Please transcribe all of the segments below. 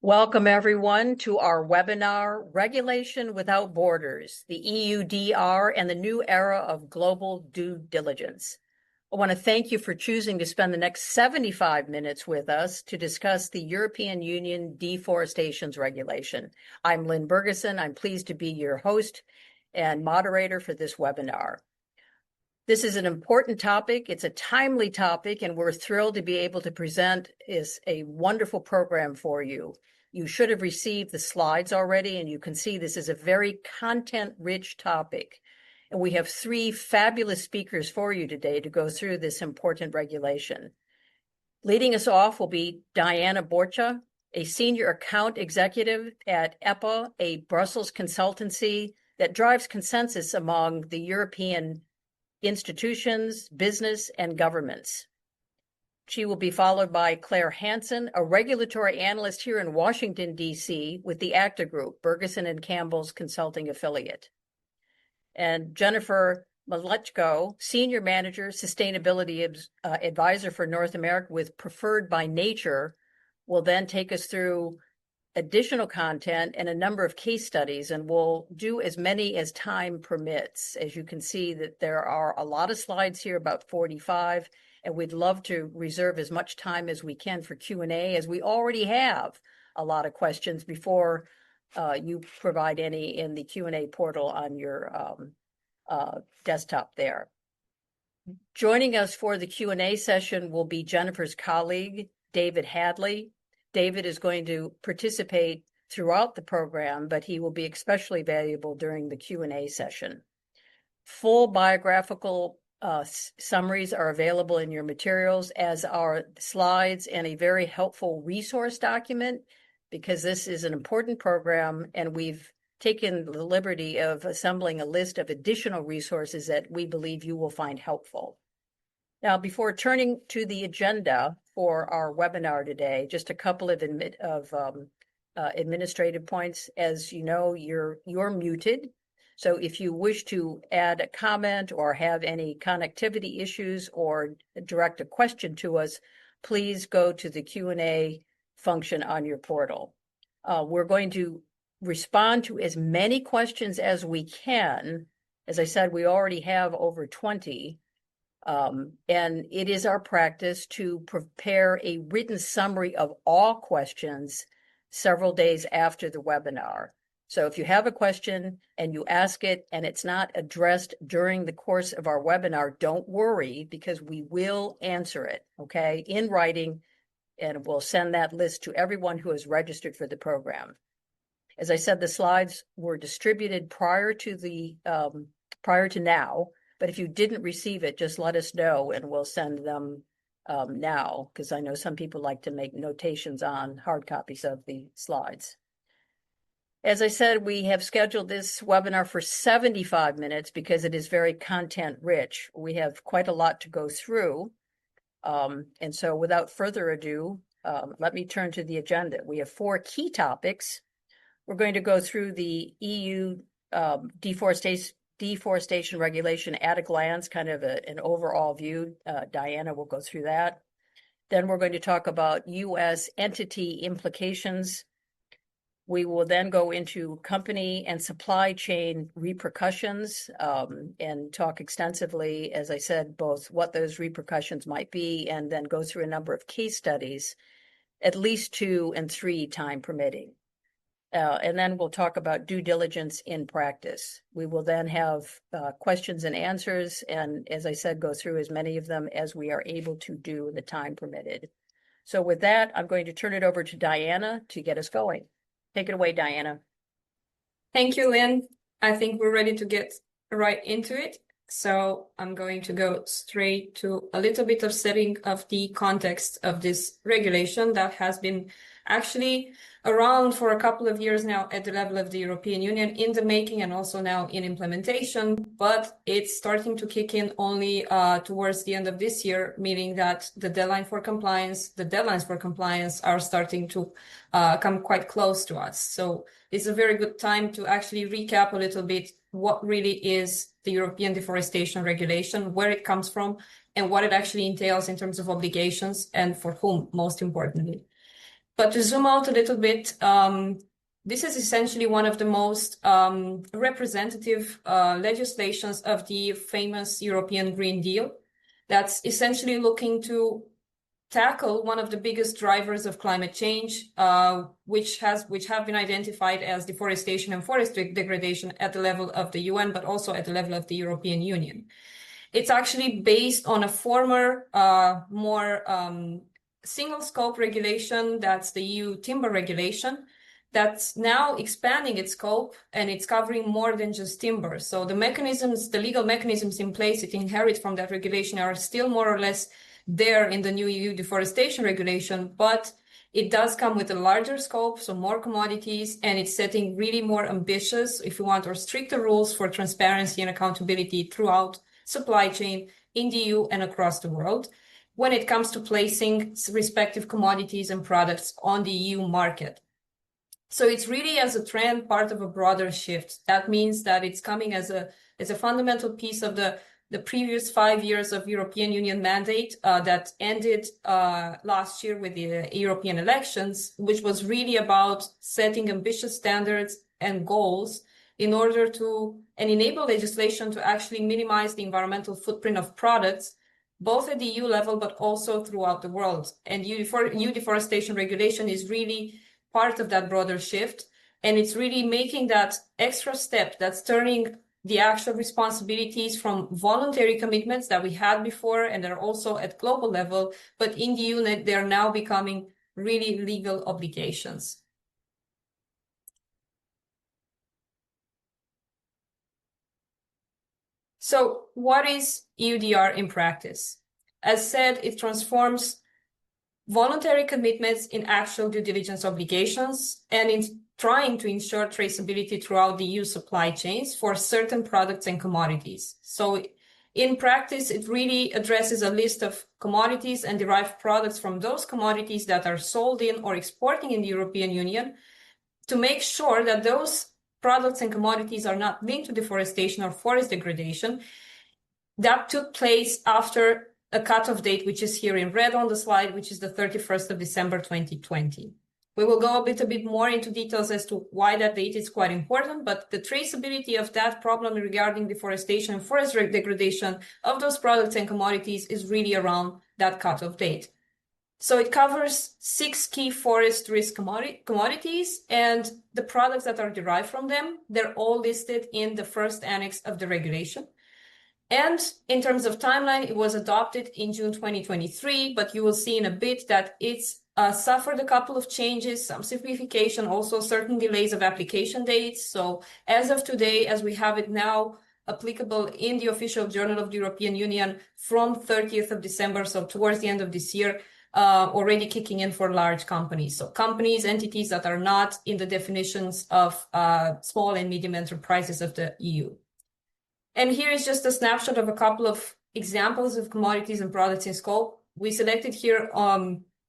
Welcome, everyone, to our webinar, Regulation Without Borders, the EUDR and the New Era of Global Due Diligence. I want to thank you for choosing to spend the next 75 minutes with us to discuss the European Union Deforestation Regulation. I'm Lynn Bergeson. I'm pleased to be your host and moderator for this webinar. This is an important topic. It's a timely topic, and we're thrilled to be able to present a wonderful program for you. You should have received the slides already, and you can see this is a very content-rich topic. And we have three fabulous speakers for you today to go through this important regulation. Leading us off will be Diana Borcea, a senior account executive at EPPA, a Brussels consultancy that drives consensus among the European institutions, business, and governments. She will be followed by Claire Hansen, a regulatory analyst here in Washington, D.C. with the Acta Group, Bergeson and Campbell's consulting affiliate. And Jennifer Mleczko, Senior Manager, Sustainability Advisor for North America with Preferred by Nature, will then take us through additional content and a number of case studies, and we'll do as many as time permits. As you can see, that there are a lot of slides here, about 45, and we'd love to reserve as much time as we can for Q&A, as we already have a lot of questions before you provide any in the Q&A portal on your desktop there. Joining us for the Q&A session will be Jennifer's colleague, David Hadley. David is going to participate throughout the program, but he will be especially valuable during the Q&A session. Full biographical summaries are available in your materials, as are slides and a very helpful resource document, because this is an important program, and we've taken the liberty of assembling a list of additional resources that we believe you will find helpful. Now, before turning to the agenda for our webinar today, just a couple of administrative points. As you know, you're muted. So if you wish to add a comment or have any connectivity issues or direct a question to us, please go to the Q&A function on your portal. We're going to respond to as many questions as we can. As I said, we already have over 20. And it is our practice to prepare a written summary of all questions several days after the webinar. So if you have a question and you ask it and it's not addressed during the course of our webinar, don't worry, because we will answer it, okay, in writing, and we'll send that list to everyone who is registered for the program. As I said, the slides were distributed prior to now. But if you didn't receive it, just let us know, and we'll send them now, because I know some people like to make notations on hard copies of the slides. As I said, we have scheduled this webinar for 75 minutes because it is very content rich. We have quite a lot to go through. And so without further ado, let me turn to the agenda. We have 4 key topics. We're going to go through the EU Deforestation Regulation at a glance, kind of an overall view. Diana will go through that. Then we're going to talk about U.S. entity implications. We will then go into company and supply chain repercussions and talk extensively, as I said, both what those repercussions might be, and then go through a number of case studies, at least 2 and 3 time permitting. And then we'll talk about due diligence in practice. We will then have questions and answers, and as I said, go through as many of them as we are able to do in the time permitted. So with that, I'm going to turn it over to Diana to get us going. Take it away, Diana. Thank you, Lynn. I think we're ready to get right into it. So I'm going to go straight to a little bit of setting of the context of this regulation that has been actually around for a couple of years now at the level of the European Union, in the making and also now in implementation, but it's starting to kick in only towards the end of this year, meaning that the deadlines for compliance are starting to come quite close to us. So it's a very good time to actually recap a little bit what really is the European Deforestation Regulation, where it comes from, and what it actually entails in terms of obligations, and for whom, most importantly. But to zoom out a little bit, this is essentially one of the most representative legislations of the famous European Green Deal that's essentially looking to tackle one of the biggest drivers of climate change, which have been identified as deforestation and forest degradation at the level of the UN, but also at the level of the European Union. It's actually based on a former, more single scope regulation, that's the EU timber regulation, that's now expanding its scope, and it's covering more than just timber. So the mechanisms, the legal mechanisms in place it inherits from that regulation are still more or less there in the new EU Deforestation Regulation, but it does come with a larger scope, so more commodities, and it's setting really more ambitious, if you want, or stricter rules for transparency and accountability throughout supply chain in the EU and across the world when it comes to placing respective commodities and products on the EU market. So it's really, as a trend, part of a broader shift. That means that it's coming as a fundamental piece of the previous 5 years of European Union mandate that ended last year with the European elections, which was really about setting ambitious standards and goals in order to enable legislation to actually minimize the environmental footprint of products, both at the EU level, but also throughout the world. And EU Deforestation Regulation is really part of that broader shift. And it's really making that extra step that's turning the actual responsibilities from voluntary commitments that we had before, and they're also at global level, but in the EU, they're now becoming really legal obligations. So what is EUDR in practice? As said, it transforms voluntary commitments in actual due diligence obligations, and in trying to ensure traceability throughout the EU supply chains for certain products and commodities. So in practice, it really addresses a list of commodities and derived products from those commodities that are sold in or exporting in the European Union to make sure that those products and commodities are not linked to deforestation or forest degradation that took place after a cutoff date, which is here in red on the slide, which is the 31st of December 2020. We will go a bit more into details as to why that date is quite important, but the traceability of that problem regarding deforestation and forest degradation of those products and commodities is really around that cutoff date. So it covers 6 key forest risk commodities, and the products that are derived from them, they're all listed in the first annex of the regulation. And in terms of timeline, it was adopted in June 2023, but you will see in a bit that it's suffered a couple of changes, some simplification, also certain delays of application dates. So as of today, as we have it now applicable in the official journal of the European Union from 30th of December, so towards the end of this year, already kicking in for large companies. So companies, entities that are not in the definitions of small and medium enterprises of the EU. And here is just a snapshot of a couple of examples of commodities and products in scope. We selected here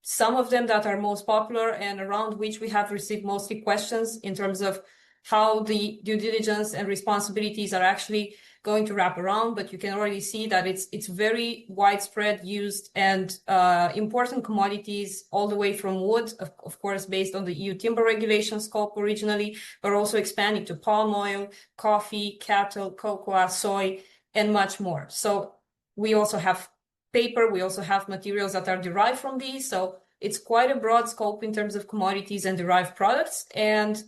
some of them that are most popular and around which we have received mostly questions in terms of how the due diligence and responsibilities are actually going to wrap around, but you can already see that it's very widespread used and important commodities all the way from wood, of course, based on the EU timber regulation scope originally, but also expanding to palm oil, coffee, cattle, cocoa, soy, and much more. So we also have paper, we also have materials that are derived from these. So it's quite a broad scope in terms of commodities and derived products. And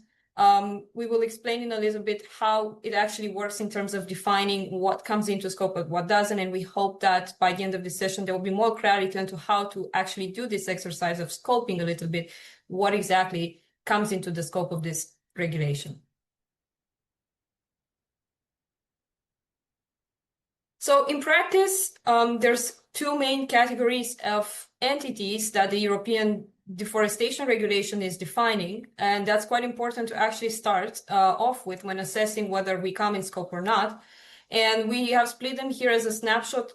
we will explain in a little bit how it actually works in terms of defining what comes into scope and what doesn't. And we hope that by the end of this session, there will be more clarity into how to actually do this exercise of scoping a little bit, what exactly comes into the scope of this regulation. So in practice, there's 2 main categories of entities that the European Deforestation Regulation is defining, and that's quite important to actually start off with when assessing whether we come in scope or not. And we have split them here as a snapshot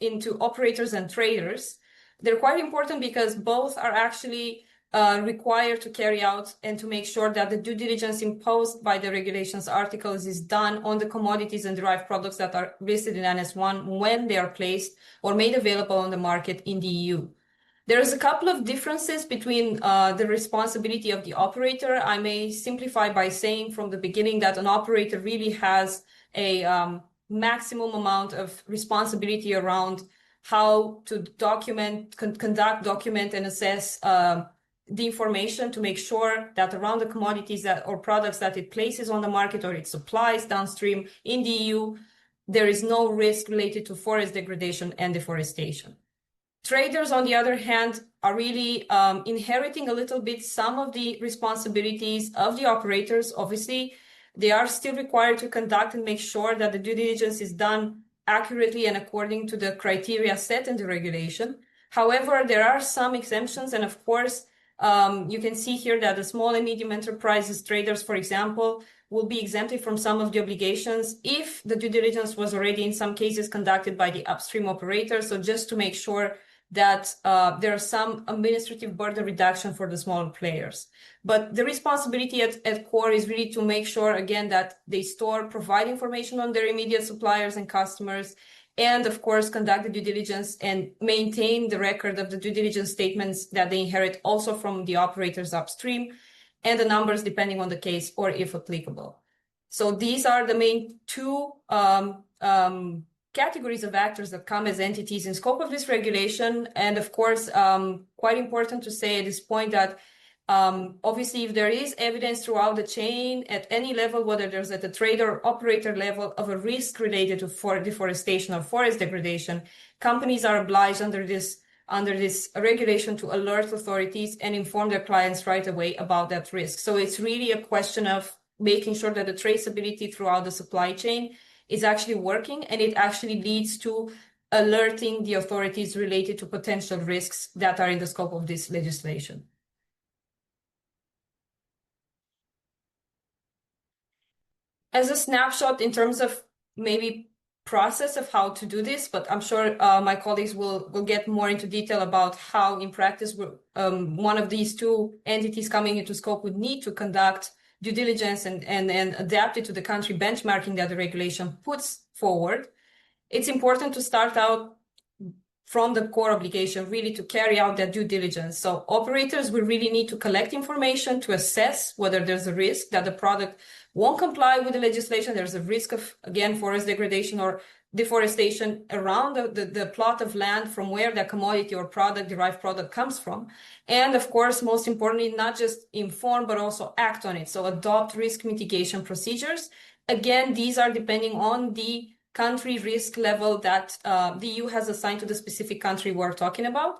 into operators and traders. They're quite important because both are actually required to carry out and to make sure that the due diligence imposed by the regulations articles is done on the commodities and derived products that are listed in Annex 1 when they are placed or made available on the market in the EU. There's a couple of differences between the responsibility of the operator. I may simplify by saying from the beginning that an operator really has a maximum amount of responsibility around how to conduct, document, and assess the information to make sure that around the commodities or products that it places on the market or it supplies downstream in the EU, there is no risk related to forest degradation and deforestation. Traders, on the other hand, are really inheriting a little bit some of the responsibilities of the operators. Obviously, they are still required to conduct and make sure that the due diligence is done accurately and according to the criteria set in the regulation. However, there are some exemptions, and of course, you can see here that the small and medium enterprises traders, for example, will be exempted from some of the obligations if the due diligence was already in some cases conducted by the upstream operator. So just to make sure that there are some administrative burden reduction for the smaller players. But the responsibility at core is really to make sure, again, that they provide information on their immediate suppliers and customers, and of course, conduct the due diligence and maintain the record of the due diligence statements that they inherit also from the operators upstream, and the numbers depending on the case or if applicable. So these are the main two categories of actors that come as entities in scope of this regulation. And of course, quite important to say at this point that obviously, if there is evidence throughout the chain at any level, whether there's at the trader or operator level of a risk related to deforestation or forest degradation, companies are obliged under this regulation to alert authorities and inform their clients right away about that risk. So it's really a question of making sure that the traceability throughout the supply chain is actually working, and it actually leads to alerting the authorities related to potential risks that are in the scope of this legislation. As a snapshot in terms of maybe process of how to do this, but I'm sure my colleagues will get more into detail about how in practice one of these two entities coming into scope would need to conduct due diligence and adapt it to the country benchmarking that the regulation puts forward. It's important to start out from the core obligation, really to carry out that due diligence. So operators will really need to collect information to assess whether there's a risk that the product won't comply with the legislation. There's a risk of, again, forest degradation or deforestation around the plot of land from where the commodity or derived product comes from. And of course, most importantly, not just inform, but also act on it. So adopt risk mitigation procedures. Again, these are depending on the country risk level that the EU has assigned to the specific country we're talking about.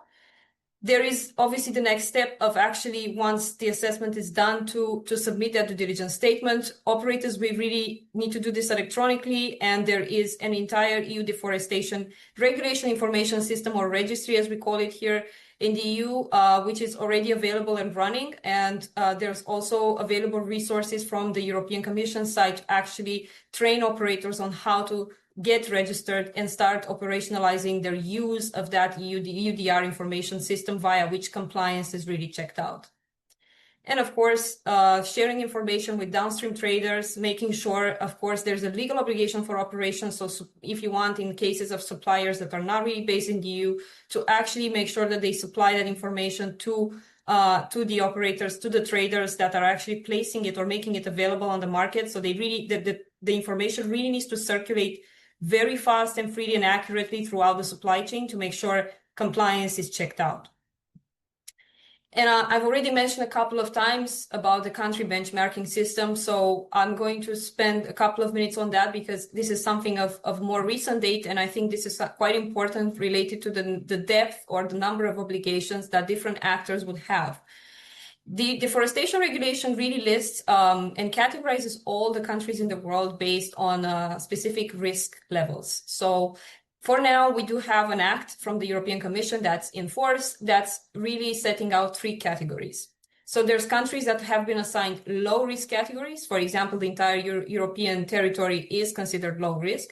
There is obviously the next step of actually, once the assessment is done, to submit that due diligence statement. Operators, we really need to do this electronically, and there is an entire EU deforestation regulation information system, or registry as we call it here in the EU, which is already available and running. And there's also available resources from the European Commission side to actually train operators on how to get registered and start operationalizing their use of that EUDR information system, via which compliance is really checked out. And of course, sharing information with downstream traders, making sure, of course, there's a legal obligation for operations. So if you want, in cases of suppliers that are not really based in the EU, to actually make sure that they supply that information to the operators, to the traders that are actually placing it or making it available on the market. So they really, the information really needs to circulate very fast and freely and accurately throughout the supply chain to make sure compliance is checked out. And I've already mentioned a couple of times about the country benchmarking system, so I'm going to spend a couple of minutes on that because this is something of more recent date, and I think this is quite important related to the depth or the number of obligations that different actors would have. The deforestation regulation really lists and categorizes all the countries in the world based on specific risk levels. So for now, we do have an act from the European Commission that's in force that's really setting out three categories. So there's countries that have been assigned low risk categories. For example, the entire European territory is considered low risk.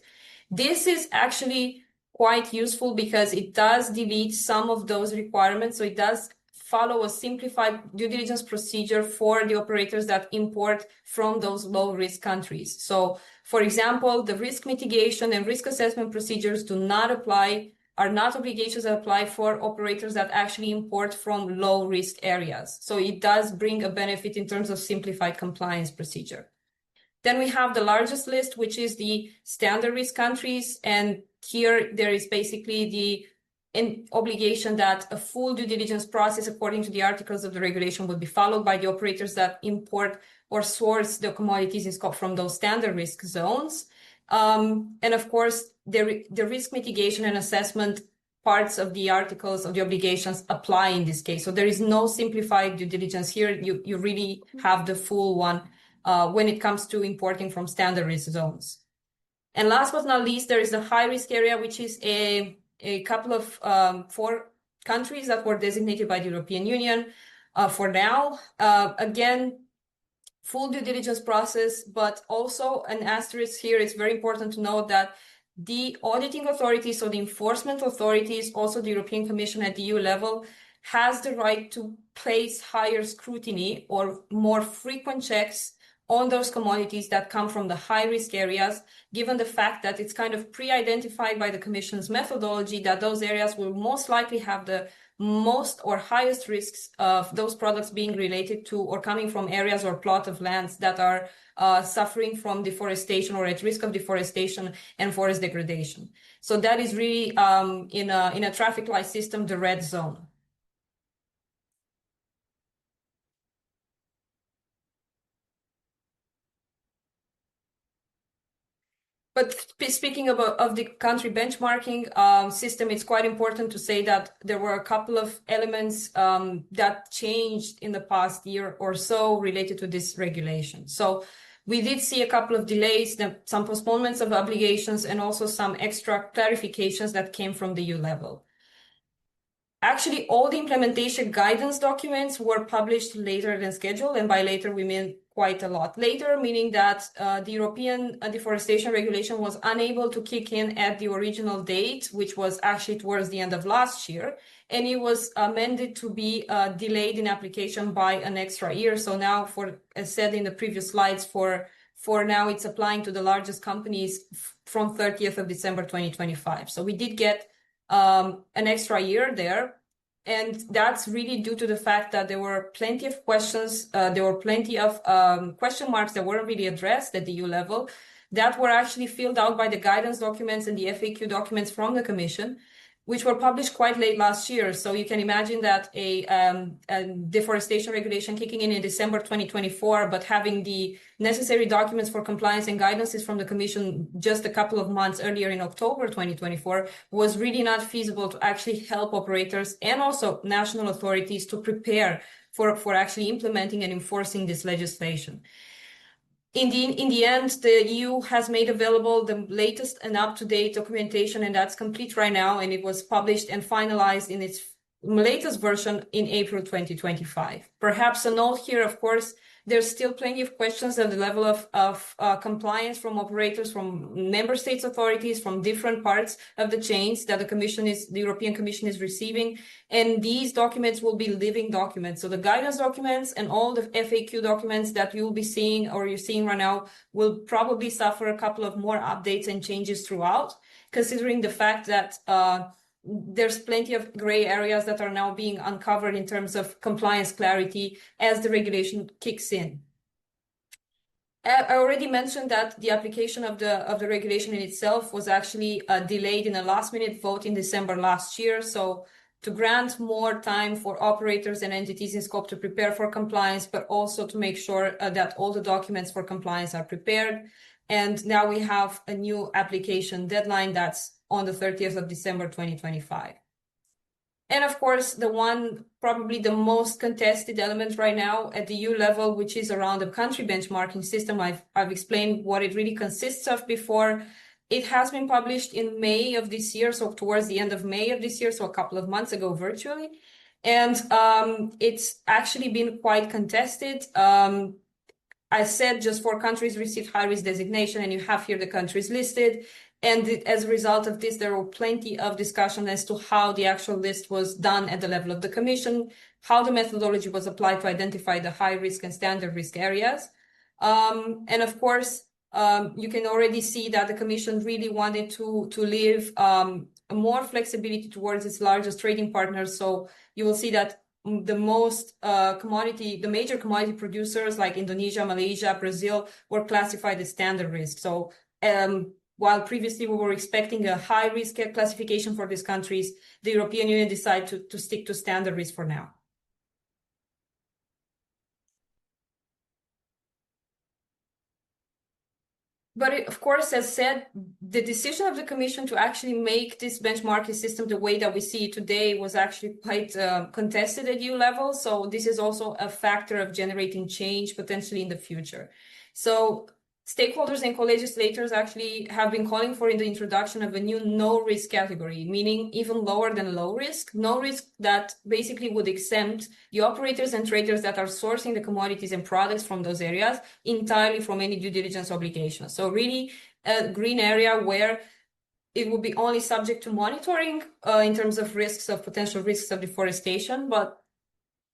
This is actually quite useful because it does delete some of those requirements. So it does follow a simplified due diligence procedure for the operators that import from those low-risk countries. So, for example, the risk mitigation and risk assessment procedures do not apply are not obligations that apply for operators that actually import from low-risk areas. So it does bring a benefit in terms of simplified compliance procedure. Then we have the largest list, which is the standard risk countries. And here there is basically the obligation that a full due diligence process according to the articles of the regulation would be followed by the operators that import or source the commodities in scope from those standard risk zones. And of course, the risk mitigation and assessment parts of the articles of the obligations apply in this case. So there is no simplified due diligence here. You really have the full one when it comes to importing from standard risk zones. And last but not least, there is the high risk area, which is a couple of 4 countries that were designated by the European Union for now. Again, full due diligence process, but also an asterisk here. It's very important to note that the auditing authorities, so the enforcement authorities, also the European Commission at the EU level, has the right to place higher scrutiny or more frequent checks on those commodities that come from the high-risk areas, given the fact that it's kind of pre-identified by the Commission's methodology that those areas will most likely have the most or highest risks of those products being related to or coming from areas or plot of lands that are suffering from deforestation or at risk of deforestation and forest degradation. So that is really, in a traffic light system, the red zone. But speaking of the country benchmarking system, it's quite important to say that there were a couple of elements that changed in the past year or so related to this regulation. So we did see a couple of delays, some postponements of obligations, and also some extra clarifications that came from the EU level. Actually, all the implementation guidance documents were published later than scheduled, and by later we mean quite a lot later, meaning that the European Deforestation Regulation was unable to kick in at the original date, which was actually towards the end of last year, and it was amended to be delayed in application by an extra year. So now, as said in the previous slides, for now it's applying to the largest companies from 30th of December 2025. So we did get an extra year there. And that's really due to the fact that there were plenty of questions, there were plenty of question marks that weren't really addressed at the EU level that were actually filled out by the guidance documents and the FAQ documents from the Commission, which were published quite late last year. So you can imagine that a deforestation regulation kicking in December 2024, but having the necessary documents for compliance and guidances from the Commission just a couple of months earlier in October 2024 was really not feasible to actually help operators and also national authorities to prepare for actually implementing and enforcing this legislation. In the end, the EU has made available the latest and up-to-date documentation, and that's complete right now, and it was published and finalized in its latest version in April 2025. Perhaps a note here, of course, there's still plenty of questions at the level of compliance from operators, from member states authorities, from different parts of the chains that the European Commission is receiving. And these documents will be living documents. So the guidance documents and all the FAQ documents that you'll be seeing or you're seeing right now will probably suffer a couple of more updates and changes throughout, considering the fact that there's plenty of gray areas that are now being uncovered in terms of compliance clarity as the regulation kicks in. I already mentioned that the application of the regulation in itself was actually delayed in a last-minute vote in December last year. So to grant more time for operators and entities in scope to prepare for compliance, but also to make sure that all the documents for compliance are prepared. And now we have a new application deadline that's on the 30th of December 2025. And of course, probably the most contested element right now at the EU level, which is around the country benchmarking system. I've explained what it really consists of before. It has been published in May of this year, so towards the end of May of this year, so a couple of months ago virtually. And it's actually been quite contested. I said just 4 countries received high-risk designation, and you have here the countries listed. And as a result of this, there were plenty of discussion as to how the actual list was done at the level of the Commission, how the methodology was applied to identify the high risk and standard risk areas. And of course, you can already see that the Commission really wanted to leave more flexibility towards its largest trading partners. So you will see that the major commodity producers like Indonesia, Malaysia, Brazil were classified as standard risk. So while previously we were expecting a high risk classification for these countries, the European Union decided to stick to standard risk for now. But of course, as said, the decision of the Commission to actually make this benchmarking system the way that we see it today was actually quite contested at EU level. So this is also a factor of generating change potentially in the future. So stakeholders and co-legislators actually have been calling for the introduction of a new no-risk category, meaning even lower than low risk, no risk that basically would exempt the operators and traders that are sourcing the commodities and products from those areas entirely from any due diligence obligations. So really a green area where it would be only subject to monitoring in terms of potential risks of deforestation, but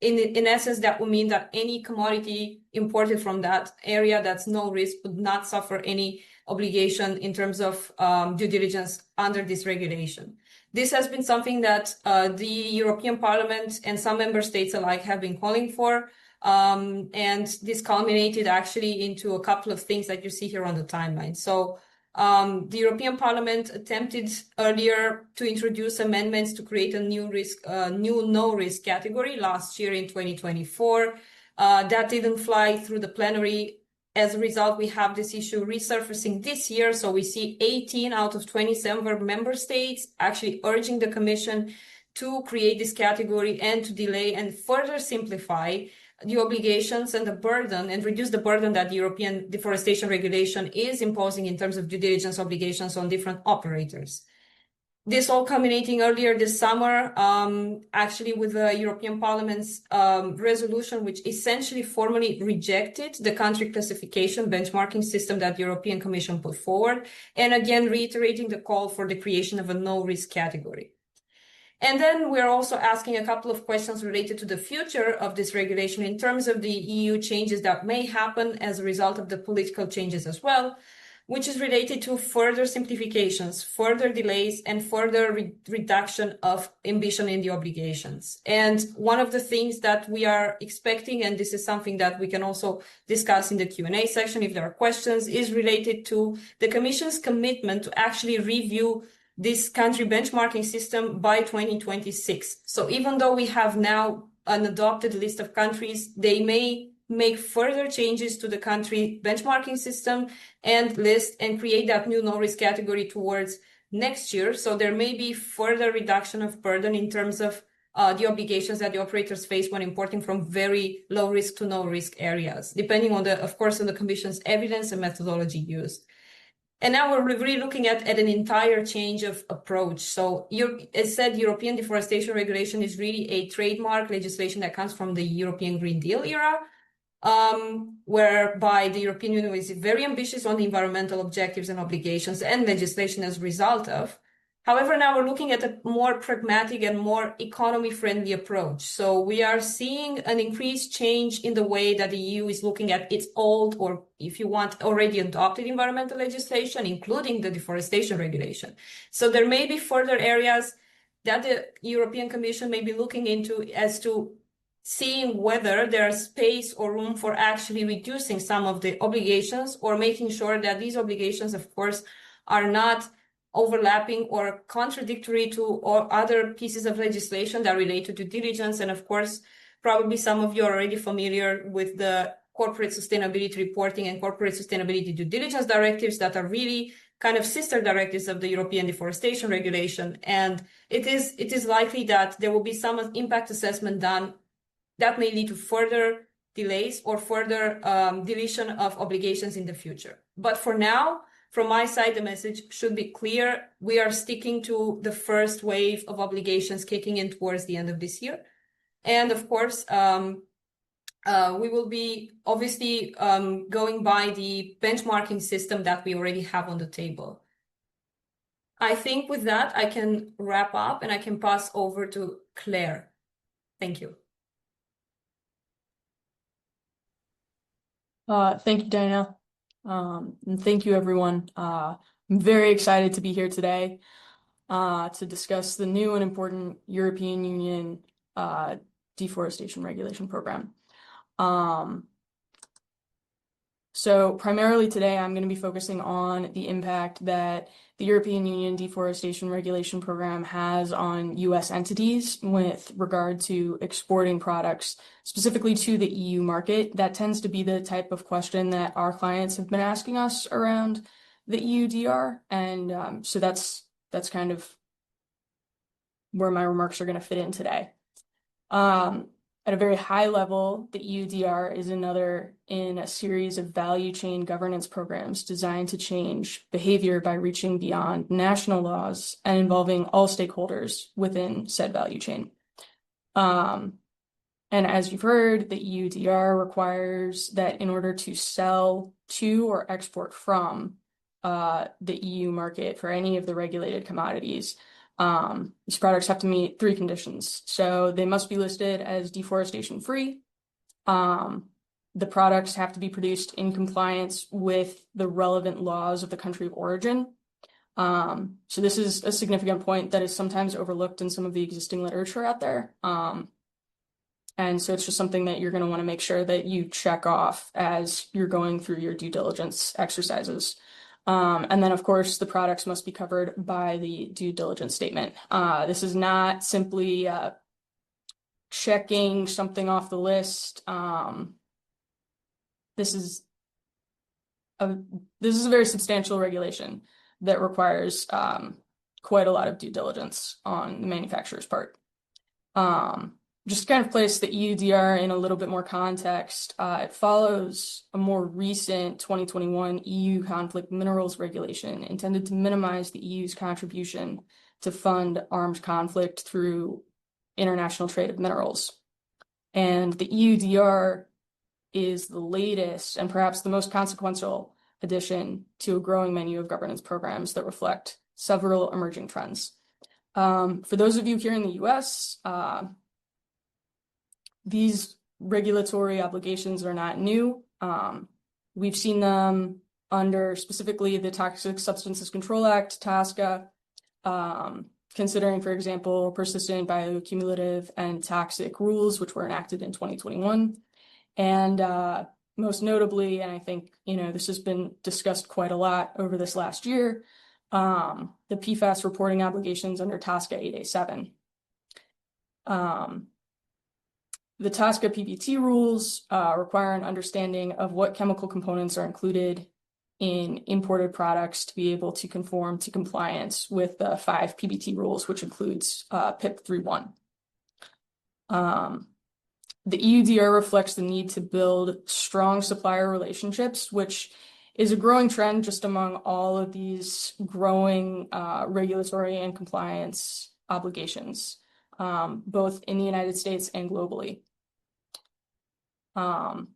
in essence, that would mean that any commodity imported from that area that's no risk would not suffer any obligation in terms of due diligence under this regulation. This has been something that the European Parliament and some member states alike have been calling for. And this culminated actually into a couple of things that you see here on the timeline. So the European Parliament attempted earlier to introduce amendments to create a new no-risk category last year in 2024. That didn't fly through the plenary. As a result, we have this issue resurfacing this year. So we see 18 out of 27 member states actually urging the Commission to create this category and to delay and further simplify the obligations and the burden and reduce the burden that the European Deforestation Regulation is imposing in terms of due diligence obligations on different operators. This all culminating earlier this summer, actually with the European Parliament's resolution, which essentially formally rejected the country classification benchmarking system that the European Commission put forward, and again reiterating the call for the creation of a no-risk category. And then we're also asking a couple of questions related to the future of this regulation in terms of the EU changes that may happen as a result of the political changes as well, which is related to further simplifications, further delays, and further reduction of ambition in the obligations. And one of the things that we are expecting, and this is something that we can also discuss in the Q&A section if there are questions, is related to the Commission's commitment to actually review this country benchmarking system by 2026. So even though we have now an adopted list of countries, they may make further changes to the country benchmarking system and list and create that new no-risk category towards next year. So there may be further reduction of burden in terms of the obligations that the operators face when importing from very low risk to no risk areas, depending on of course, on the Commission's evidence and methodology used. And now we're really looking at an entire change of approach. So as said, European Deforestation Regulation is really a trademark legislation that comes from the European Green Deal era, whereby the European Union is very ambitious on the environmental objectives and obligations and legislation as a result of. However, now we're looking at a more pragmatic and more economy-friendly approach. So we are seeing an increased change in the way that the EU is looking at its old, or if you want, already adopted environmental legislation, including the deforestation regulation. So there may be further areas that the European Commission may be looking into as to seeing whether there's space or room for actually reducing some of the obligations or making sure that these obligations, of course, are not overlapping or contradictory to or other pieces of legislation that relate to due diligence. And of course, probably some of you are already familiar with the corporate sustainability reporting and corporate sustainability due diligence directives that are really kind of sister directives of the European Deforestation Regulation. And it is likely that there will be some impact assessment done that may lead to further delays or further deletion of obligations in the future. But for now, from my side, the message should be clear. We are sticking to the first wave of obligations kicking in towards the end of this year. And of course, we will be obviously going by the benchmarking system that we already have on the table. I think with that, I can wrap up and I can pass over to Claire. Thank you. Thank you, Dana. And thank you, everyone. I'm very excited to be here today. to discuss the new and important European Union Deforestation Regulation Program. So primarily today, I'm going to be focusing on the impact that the European Union Deforestation Regulation Program has on U.S. entities with regard to exporting products, specifically to the EU market. That tends to be the type of question that our clients have been asking us around the EUDR. And so that's kind of where my remarks are going to fit in today. At a very high level, the EUDR is another in a series of value chain governance programs designed to change behavior by reaching beyond national laws and involving all stakeholders within said value chain. And as you've heard, the EUDR requires that in order to sell to or export from the EU market for any of the regulated commodities, these products have to meet 3 conditions. So they must be listed as deforestation free. The products have to be produced in compliance with the relevant laws of the country of origin. So this is a significant point that is sometimes overlooked in some of the existing literature out there. And so it's just something that you're going to want to make sure that you check off as you're going through your due diligence exercises. And then, of course, the products must be covered by the due diligence statement. This is not simply checking something off the list. This is a very substantial regulation that requires quite a lot of due diligence on the manufacturer's part. Just to kind of place the EUDR in a little bit more context, it follows a more recent 2021 EU conflict minerals regulation intended to minimize the EU's contribution to fund armed conflict through international trade of minerals. And the EUDR is the latest and perhaps the most consequential addition to a growing menu of governance programs that reflect several emerging trends. For those of you here in the US, these regulatory obligations are not new. We've seen them under specifically the Toxic Substances Control Act, TSCA, considering, for example, persistent bioaccumulative and toxic rules, which were enacted in 2021. And most notably, and I think, this has been discussed quite a lot over this last year, the PFAS reporting obligations under TSCA 8A7. The TSCA PPT rules require an understanding of what chemical components are included in imported products to be able to conform to compliance with the 5 PBT rules, which includes PIP 3.1. The EUDR reflects the need to build strong supplier relationships, which is a growing trend just among all of these growing regulatory and compliance obligations, both in the United States and globally. And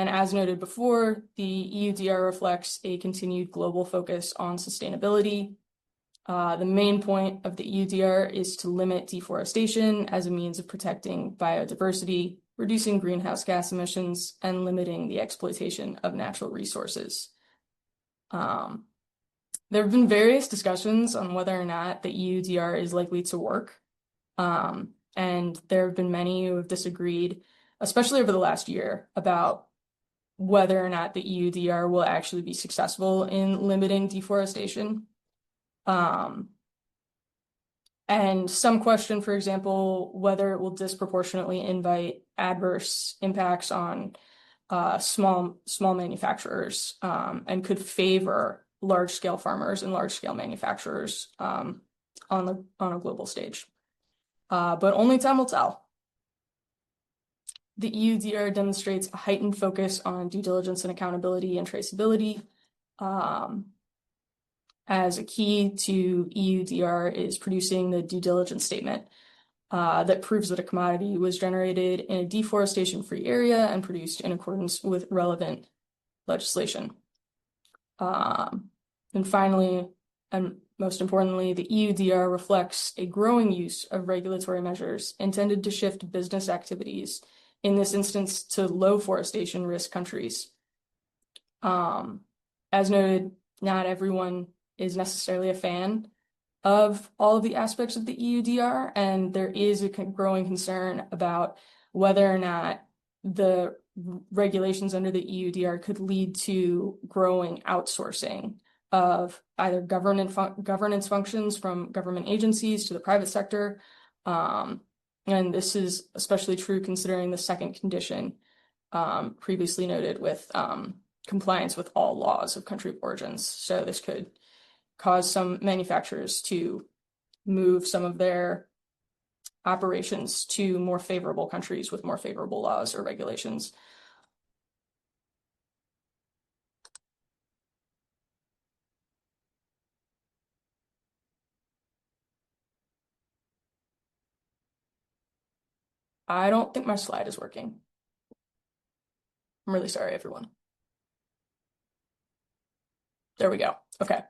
as noted before, the EUDR reflects a continued global focus on sustainability. The main point of the EUDR is to limit deforestation as a means of protecting biodiversity, reducing greenhouse gas emissions, and limiting the exploitation of natural resources. There have been various discussions on whether or not the EUDR is likely to work. And there have been many who have disagreed, especially over the last year, about whether or not the EUDR will actually be successful in limiting deforestation. And some question, for example, whether it will disproportionately invite adverse impacts on small manufacturers and could favor large-scale farmers and large-scale manufacturers on a global stage. But only time will tell. The EUDR demonstrates a heightened focus on due diligence and accountability and traceability. As a key to EUDR is producing the due diligence statement that proves that a commodity was generated in a deforestation-free area and produced in accordance with relevant legislation. And finally, and most importantly, the EUDR reflects a growing use of regulatory measures intended to shift business activities, in this instance, to low forestation risk countries. As noted, not everyone is necessarily a fan of all of the aspects of the EUDR, and there is a growing concern about whether or not the regulations under the EUDR could lead to growing outsourcing of either governance functions from government agencies to the private sector. And this is especially true considering the second condition previously noted with compliance with all laws of country of origins. So this could cause some manufacturers to move some of their operations to more favorable countries with more favorable laws or regulations. I don't think my slide is working. I'm really sorry, everyone. There we go. Okay.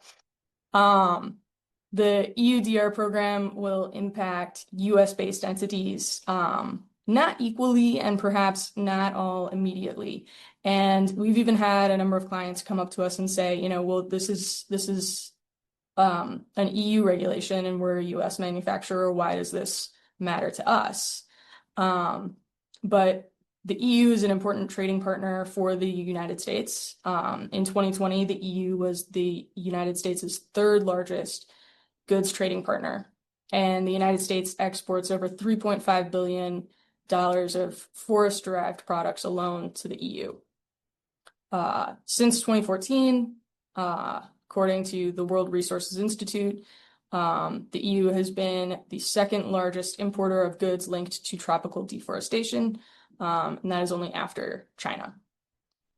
The EUDR program will impact US-based entities, not equally and perhaps not all immediately. And we've even had a number of clients come up to us and say, you know, well, this is an EU regulation and we're a US manufacturer. Why does this matter to us? But the EU is an important trading partner for the United States. In 2020, the EU was the United States' third largest goods trading partner, and the United States exports over $3.5 billion of forest-derived products alone to the EU. Since 2014, according to the World Resources Institute, the EU has been the second largest importer of goods linked to tropical deforestation, and that is only after China.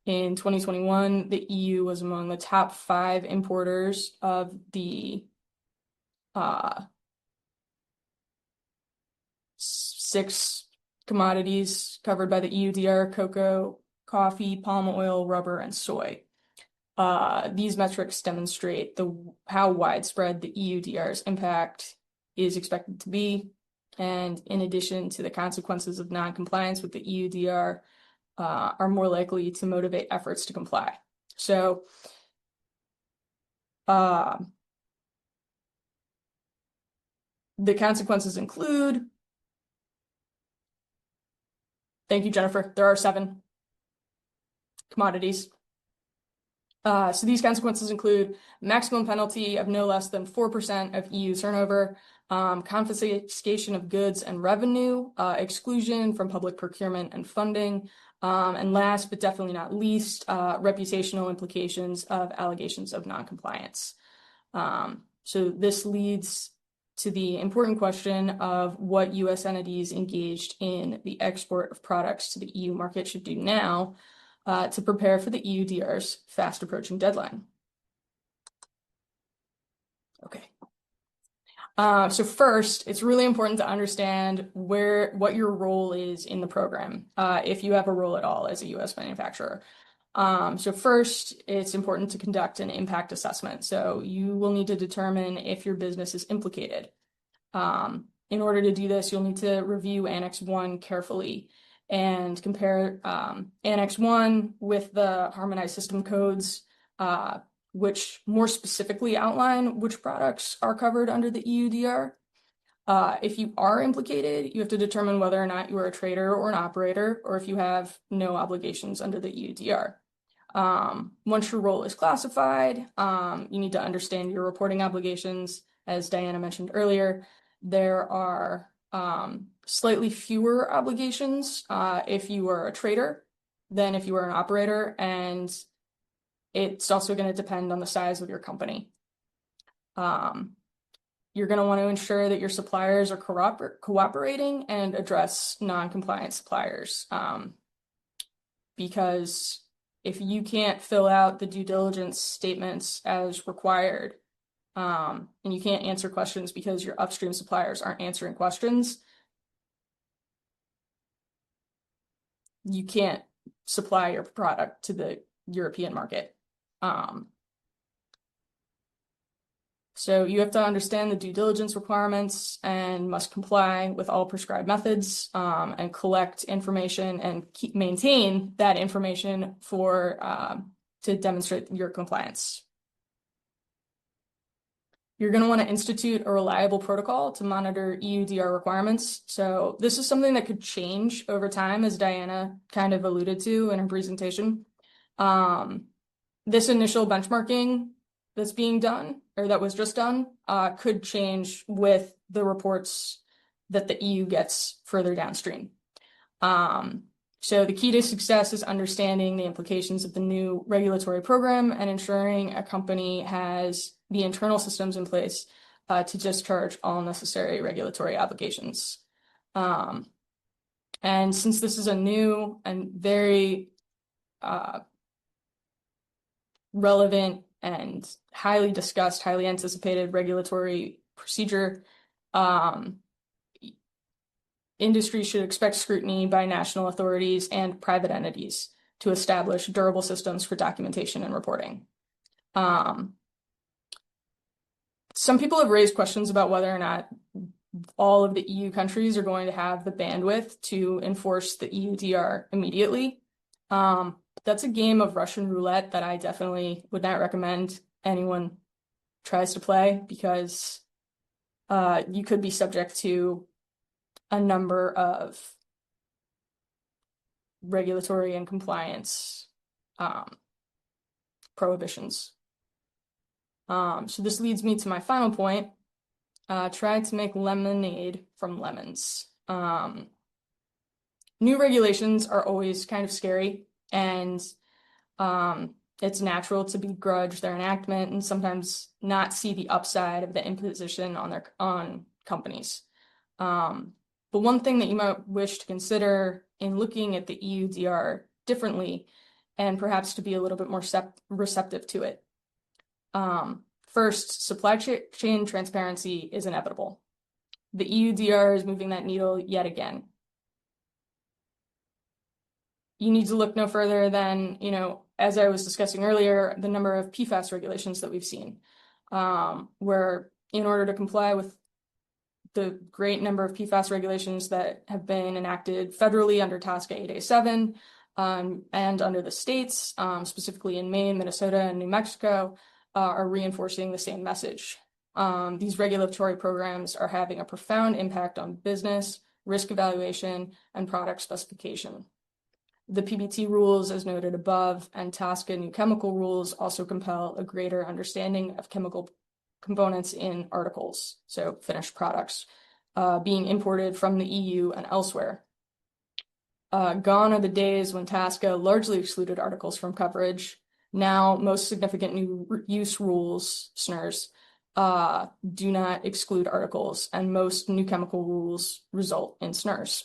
In 2021, the EU was among the top 5 importers of the 6 commodities covered by the EUDR: cocoa, coffee, palm oil, rubber, and soy. These metrics demonstrate how widespread the EUDR's impact is expected to be. And in addition to the consequences of non-compliance with the EUDR, are more likely to motivate efforts to comply. So, the consequences include, thank you, Jennifer, there are 7 commodities. So these consequences include maximum penalty of no less than 4% of EU turnover, confiscation of goods and revenue, exclusion from public procurement and funding, and last but definitely not least, reputational implications of allegations of noncompliance. So this leads to the important question of what U.S. entities engaged in the export of products to the EU market should do now to prepare for the EUDR's fast approaching deadline. Okay. So first, it's really important to understand what your role is in the program, if you have a role at all as a U.S. manufacturer. So first, it's important to conduct an impact assessment. So you will need to determine if your business is implicated. In order to do this, you'll need to review Annex 1 carefully and compare Annex 1 with the harmonized system codes, which more specifically outline which products are covered under the EUDR. If you are implicated, you have to determine whether or not you are a trader or an operator, or if you have no obligations under the EUDR. Once your role is classified, you need to understand your reporting obligations. As Diana mentioned earlier, there are slightly fewer obligations if you are a trader than if you are an operator, and it's also going to depend on the size of your company. You're going to want to ensure that your suppliers are cooperating and address non-compliant suppliers. Because if you can't fill out the due diligence statements as required, and you can't answer questions because your upstream suppliers aren't answering questions, you can't supply your product to the European market. So you have to understand the due diligence requirements and must comply with all prescribed methods, and collect information and maintain that information to demonstrate your compliance. You're going to want to institute a reliable protocol to monitor EUDR requirements. So this is something that could change over time, as Diana kind of alluded to in her presentation. This initial benchmarking that's being done, or that was just done, could change with the reports that the EU gets further downstream. So the key to success is understanding the implications of the new regulatory program and ensuring a company has the internal systems in place to discharge all necessary regulatory obligations. And since this is a new and very relevant and highly discussed, highly anticipated regulatory procedure, industry should expect scrutiny by national authorities and private entities to establish durable systems for documentation and reporting. Some people have raised questions about whether or not all of the EU countries are going to have the bandwidth to enforce the EUDR immediately. That's a game of Russian roulette that I definitely would not recommend anyone tries to play, because you could be subject to a number of regulatory and compliance prohibitions. So this leads me to my final point. Try to make lemonade from lemons. New regulations are always kind of scary, and it's natural to begrudge their enactment and sometimes not see the upside of the imposition on companies. But one thing that you might wish to consider in looking at the EUDR differently, and perhaps to be a little bit more receptive to it. First, supply chain transparency is inevitable. The EUDR is moving that needle yet again. You need to look no further than, as I was discussing earlier, the number of PFAS regulations that we've seen, where in order to comply with the great number of PFAS regulations that have been enacted federally under TSCA 8A7 and under the states, specifically in Maine, Minnesota, and New Mexico, are reinforcing the same message. These regulatory programs are having a profound impact on business, risk evaluation, and product specification. The PBT rules, as noted above, and TSCA new chemical rules also compel a greater understanding of chemical components in articles, so finished products, being imported from the EU and elsewhere. Gone are the days when TSCA largely excluded articles from coverage. Now, most significant new use rules, SNRs, do not exclude articles, and most new chemical rules result in SNRs.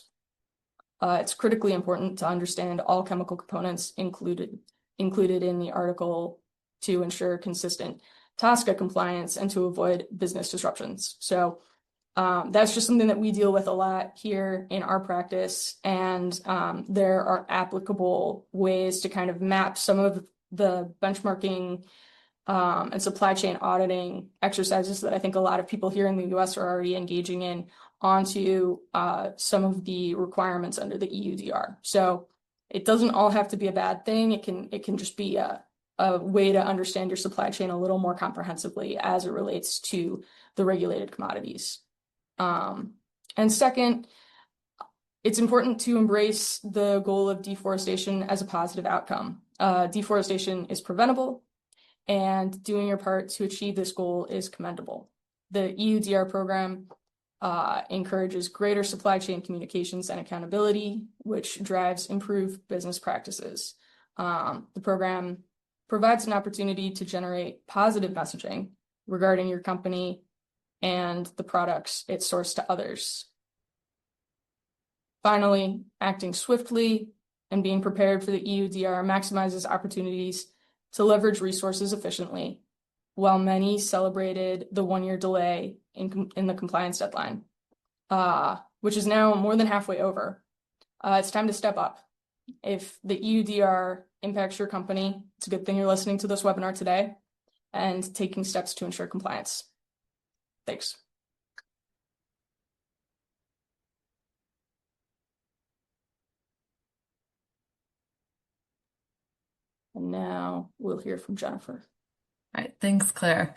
It's critically important to understand all chemical components included in the article to ensure consistent TSCA compliance and to avoid business disruptions. So that's just something that we deal with a lot here in our practice, and there are applicable ways to kind of map some of the benchmarking and supply chain auditing exercises that I think a lot of people here in the US are already engaging in onto some of the requirements under the EUDR. So it doesn't all have to be a bad thing. It can just be a way to understand your supply chain a little more comprehensively as it relates to the regulated commodities. And second, it's important to embrace the goal of deforestation as a positive outcome. Deforestation is preventable, and doing your part to achieve this goal is commendable. The EUDR program encourages greater supply chain communications and accountability, which drives improved business practices. The program provides an opportunity to generate positive messaging regarding your company and the products it sourced to others. Finally, acting swiftly and being prepared for the EUDR maximizes opportunities to leverage resources efficiently, while many celebrated the one-year delay in the compliance deadline, which is now more than halfway over. It's time to step up. If the EUDR impacts your company, it's a good thing you're listening to this webinar today and taking steps to ensure compliance. Thanks. And now we'll hear from Jennifer. All right, thanks, Claire.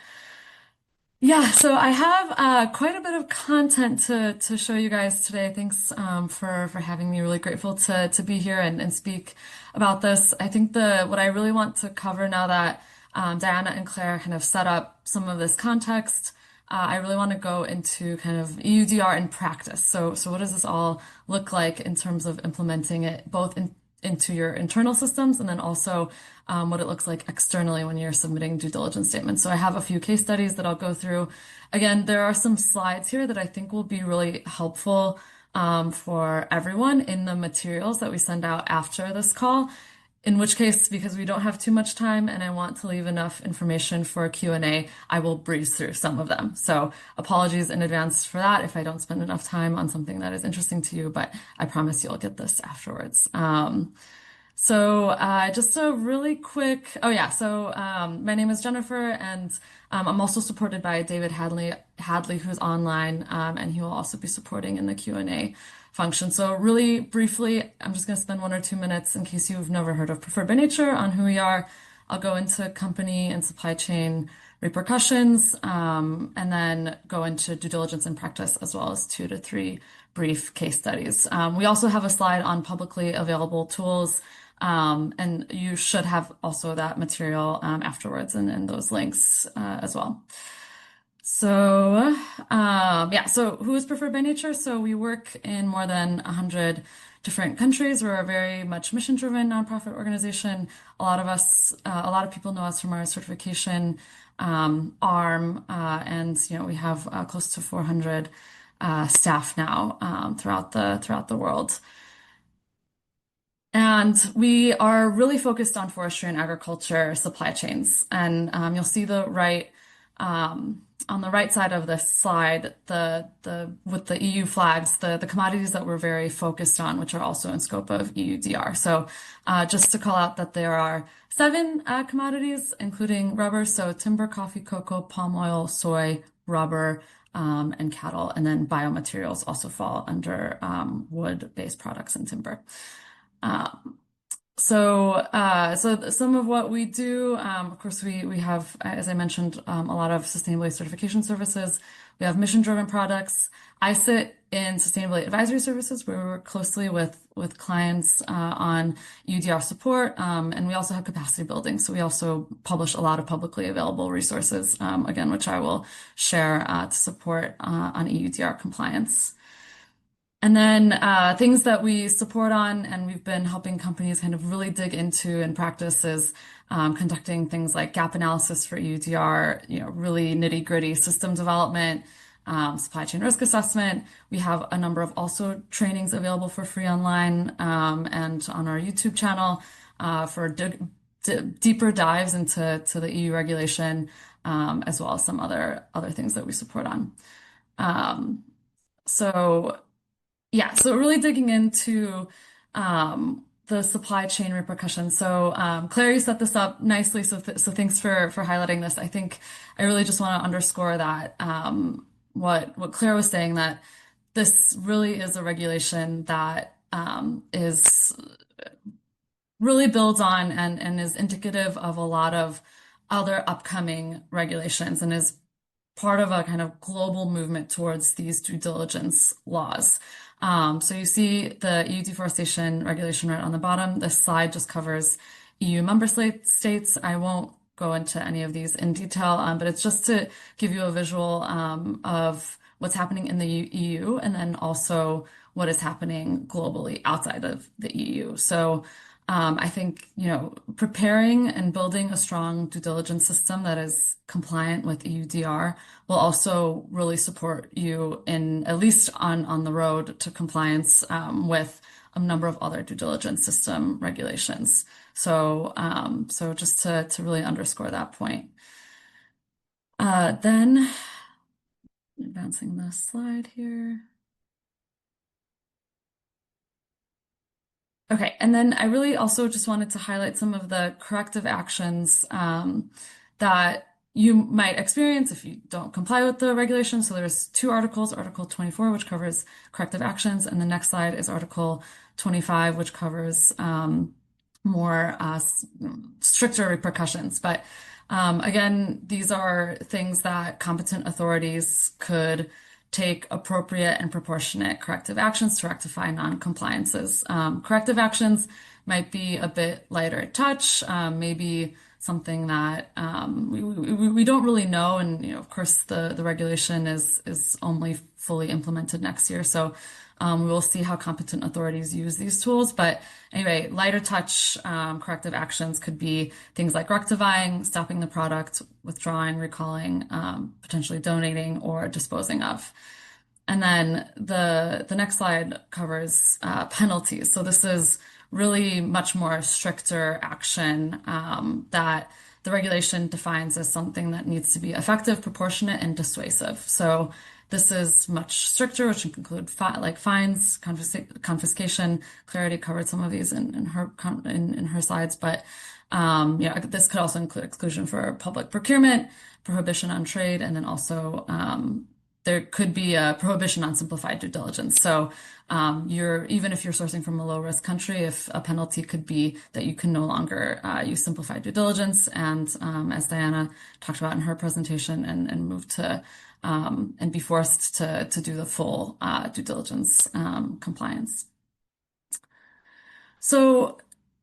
Yeah, so I have quite a bit of content to show you guys today. Thanks for having me. Really grateful to be here and speak about this. I think the what I really want to cover now that Diana and Claire kind of set up some of this context, I really want to go into kind of EUDR in practice. So what does this all look like in terms of implementing it both into your internal systems and then also what it looks like externally when you're submitting due diligence statements. So I have a few case studies that I'll go through. Again, there are some slides here that I think will be really helpful for everyone in the materials that we send out after this call. In which case, because we don't have too much time and I want to leave enough information for Q&A, I will breeze through some of them. So apologies in advance for that if I don't spend enough time on something that is interesting to you, but I promise you'll get this afterwards. Just a really quick, my name is Jennifer and I'm also supported by David Hadley, who's online, and he will also be supporting in the Q&A function. So really briefly, I'm just going to spend 1 or 2 minutes in case you've never heard of Preferred by Nature on who we are. I'll go into company and supply chain repercussions, and then go into due diligence and practice, as well as 2 to 3 brief case studies. We also have a slide on publicly available tools, and you should have also that material afterwards and those links as well. So who is Preferred by Nature? So we work in more than 100 different countries. We're a very much mission-driven nonprofit organization. A lot of people know us from our certification arm, and we have close to 400 staff now throughout the world. And we are really focused on forestry and agriculture supply chains. And you'll see on the right side of this slide, with the EU flags, the commodities that we're very focused on, which are also in scope of EUDR. So just to call out that there are 7 commodities, including rubber, so timber, coffee, cocoa, palm oil, soy, rubber, and cattle, and then biomaterials also fall under wood-based products and timber. So some of what we do, of course, we have, as I mentioned, a lot of sustainability certification services. We have mission-driven products. I sit in sustainability advisory services where we work closely with clients on EUDR support, and we also have capacity building. So we also publish a lot of publicly available resources, again, which I will share to support on EUDR compliance. And then things that we support on and we've been helping companies kind of really dig into in practice is conducting things like gap analysis for EUDR, really nitty-gritty system development, supply chain risk assessment. We have a number of also trainings available for free online and on our YouTube channel for deeper dives into the EU regulation, as well as some other things that we support on. So really digging into the supply chain repercussions. So Claire, you set this up nicely, so thanks for highlighting this. I think I really just want to underscore that what Claire was saying, that this really is a regulation that is really builds on and is indicative of a lot of other upcoming regulations and is part of a kind of global movement towards these due diligence laws. So you see the EU Deforestation Regulation right on the bottom. This slide just covers EU member states. I won't go into any of these in detail, but it's just to give you a visual of what's happening in the EU and then also what is happening globally outside of the EU. So I think, preparing and building a strong due diligence system that is compliant with EUDR will also really support you in at least on the road to compliance with a number of other due diligence system regulations. So just to really underscore that point. Then advancing the slide here. Okay, and then I really also just wanted to highlight some of the corrective actions that you might experience if you don't comply with the regulation. So there's 2 articles, Article 24, which covers corrective actions, and the next slide is Article 25, which covers more stricter repercussions. But Again, these are things that competent authorities could take appropriate and proportionate corrective actions to rectify non-compliances. Corrective actions might be a bit lighter touch, maybe something that we don't really know, and of course the regulation is only fully implemented next year, so we will see how competent authorities use these tools. But anyway, lighter touch corrective actions could be things like rectifying, stopping the product, withdrawing, recalling, potentially donating, or disposing of. And then the next slide covers penalties. So this is really much more stricter action that the regulation defines as something that needs to be effective, proportionate, and dissuasive. So this is much stricter, which include like fines, confiscation. Clarity covered some of these in her slides, but this could also include exclusion for public procurement, prohibition on trade, and then also there could be a prohibition on simplified due diligence. So even if you're sourcing from a low risk country, if a penalty could be that you can no longer use simplified due diligence, and as Diana talked about in her presentation, and move to and be forced to do the full due diligence compliance. So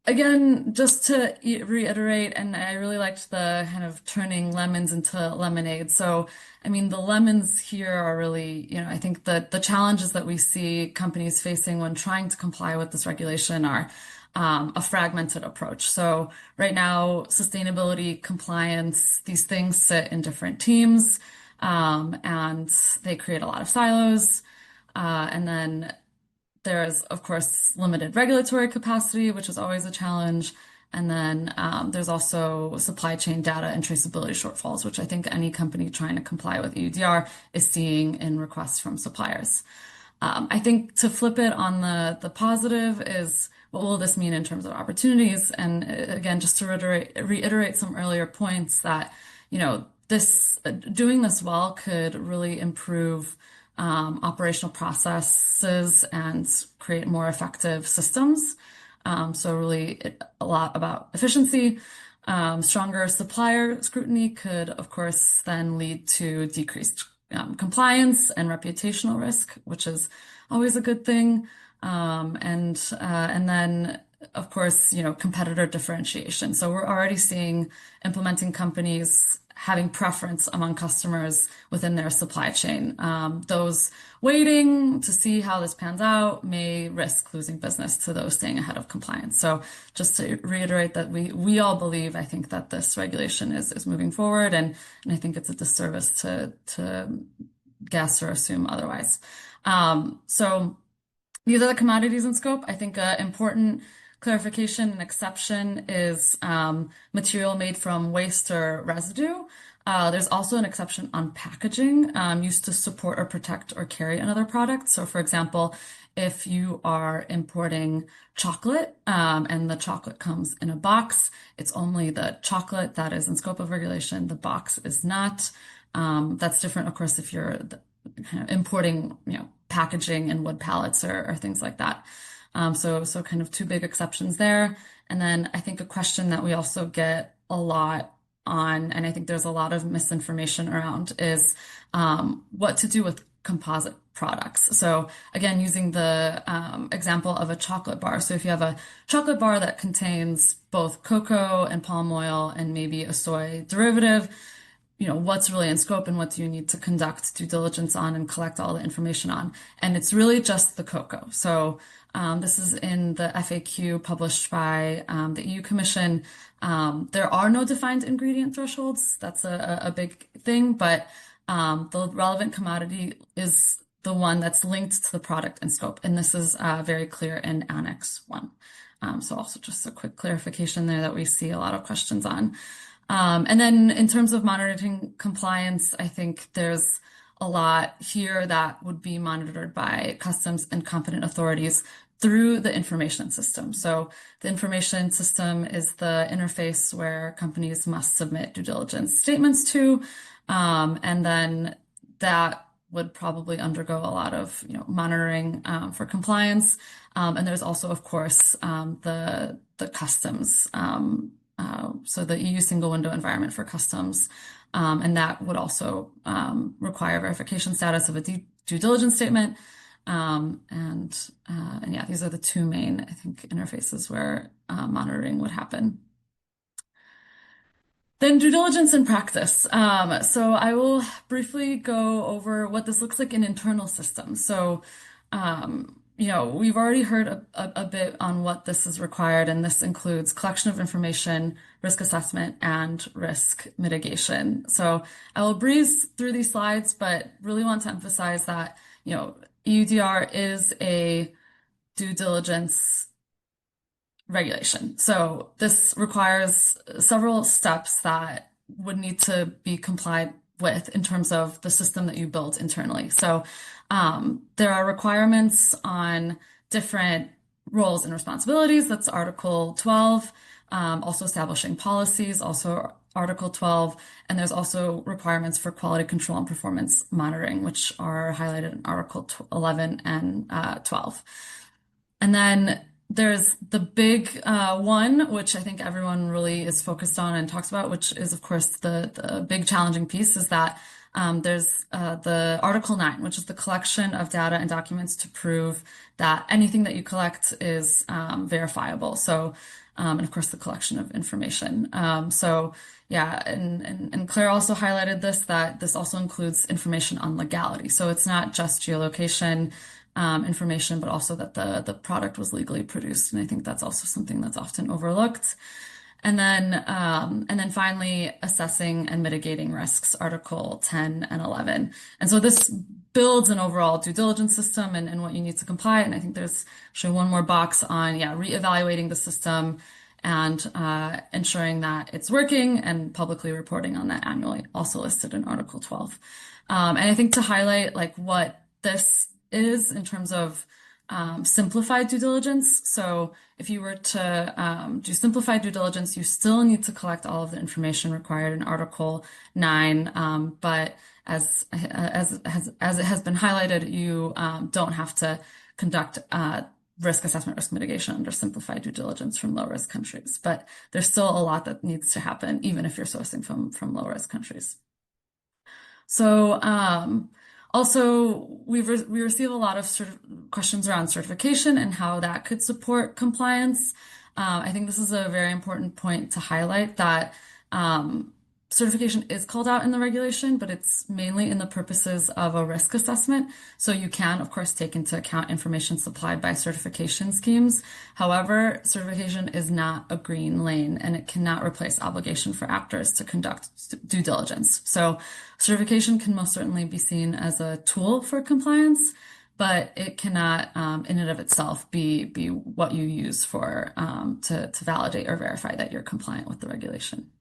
again, just to reiterate, and I really liked the kind of turning lemons into lemonade. So, I mean, the lemons here are really, I think that the challenges that we see companies facing when trying to comply with this regulation are a fragmented approach. So right now, sustainability, compliance, these things sit in different teams, and they create a lot of silos. And then there's, of course, limited regulatory capacity, which is always a challenge. And then there's also supply chain data and traceability shortfalls, which I think any company trying to comply with EUDR is seeing in requests from suppliers. I think to flip it on the positive is, what will this mean in terms of opportunities? And again, just to reiterate some earlier points that, doing this well could really improve operational processes and create more effective systems. So really a lot about efficiency. Stronger supplier scrutiny could, of course, then lead to decreased compliance and reputational risk, which is always a good thing. And then, of course, competitor differentiation. So we're already seeing implementing companies having preference among customers within their supply chain. Those waiting to see how this pans out may risk losing business to those staying ahead of compliance. So just to reiterate that we all believe, I think, that this regulation is moving forward, and I think it's a disservice to guess or assume otherwise. So these are the commodities in scope. I think an important clarification and exception is material made from waste or residue. There's also an exception on packaging used to support or protect or carry another product. So for example, if you are importing chocolate and the chocolate comes in a box, it's only the chocolate that is in scope of regulation. The box is not. That's different, of course, if you're kind of importing, packaging and wood pallets or things like that. So kind of two big exceptions there. And then I think a question that we also get a lot on, and I think there's a lot of misinformation around, is what to do with composite products. So again, using the example of a chocolate bar. So if you have a chocolate bar that contains both cocoa and palm oil and maybe a soy derivative, what's really in scope and what do you need to conduct due diligence on and collect all the information on? And it's really just the cocoa. So this is in the FAQ published by the EU Commission. There are no defined ingredient thresholds. That's a big thing, but the relevant commodity is the one that's linked to the product in scope. And this is very clear in Annex 1. So also just a quick clarification there that we see a lot of questions on. And then in terms of monitoring compliance, I think there's a lot here that would be monitored by customs and competent authorities through the information system. So the information system is the interface where companies must submit due diligence statements to, and then that would probably undergo a lot of monitoring for compliance. And there's also, of course, the customs so the EU single window environment for customs. And that would also require verification status of a due diligence statement. And yeah, these are the two main, I think, interfaces where monitoring would happen. Then due diligence in practice. So I will briefly go over what this looks like in internal systems. So, we've already heard a bit on what this is required, and this includes collection of information, risk assessment, and risk mitigation. So I will breeze through these slides, but really want to emphasize that, EUDR is a due diligence regulation. So this requires several steps that would need to be complied with in terms of the system that you built internally. So there are requirements on different roles and responsibilities. That's Article 12. Also establishing policies, also Article 12. And there's also requirements for quality control and performance monitoring, which are highlighted in Article 11 and 12. And then there's the big one, which I think everyone really is focused on and talks about, which is, of course, the big challenging piece is that there's the Article 9, which is the collection of data and documents to prove that anything that you collect is verifiable. So, and of course, the collection of information. So, yeah, and Claire also highlighted this, that this also includes information on legality. So it's not just geolocation information, but also that the product was legally produced. And I think that's also something that's often overlooked. And then finally, assessing and mitigating risks, Article 10 and 11. And so this builds an overall due diligence system and what you need to comply. And I think there's actually one more box on, reevaluating the system and ensuring that it's working and publicly reporting on that annually, also listed in Article 12. And I think to highlight like what this is in terms of simplified due diligence. So if you were to do simplified due diligence, you still need to collect all of the information required in Article 9. But as it has been highlighted, you don't have to conduct risk assessment, risk mitigation under simplified due diligence from low-risk countries. But there's still a lot that needs to happen, even if you're sourcing from low-risk countries. So also, we receive a lot of questions around certification and how that could support compliance. I think this is a very important point to highlight that certification is called out in the regulation, but it's mainly in the purposes of a risk assessment. So you can, of course, take into account information supplied by certification schemes. However, certification is not a green lane, and it cannot replace obligation for actors to conduct due diligence. So certification can most certainly be seen as a tool for compliance, but it cannot, in and of itself, be what you use for to validate or verify that you're compliant with the regulation.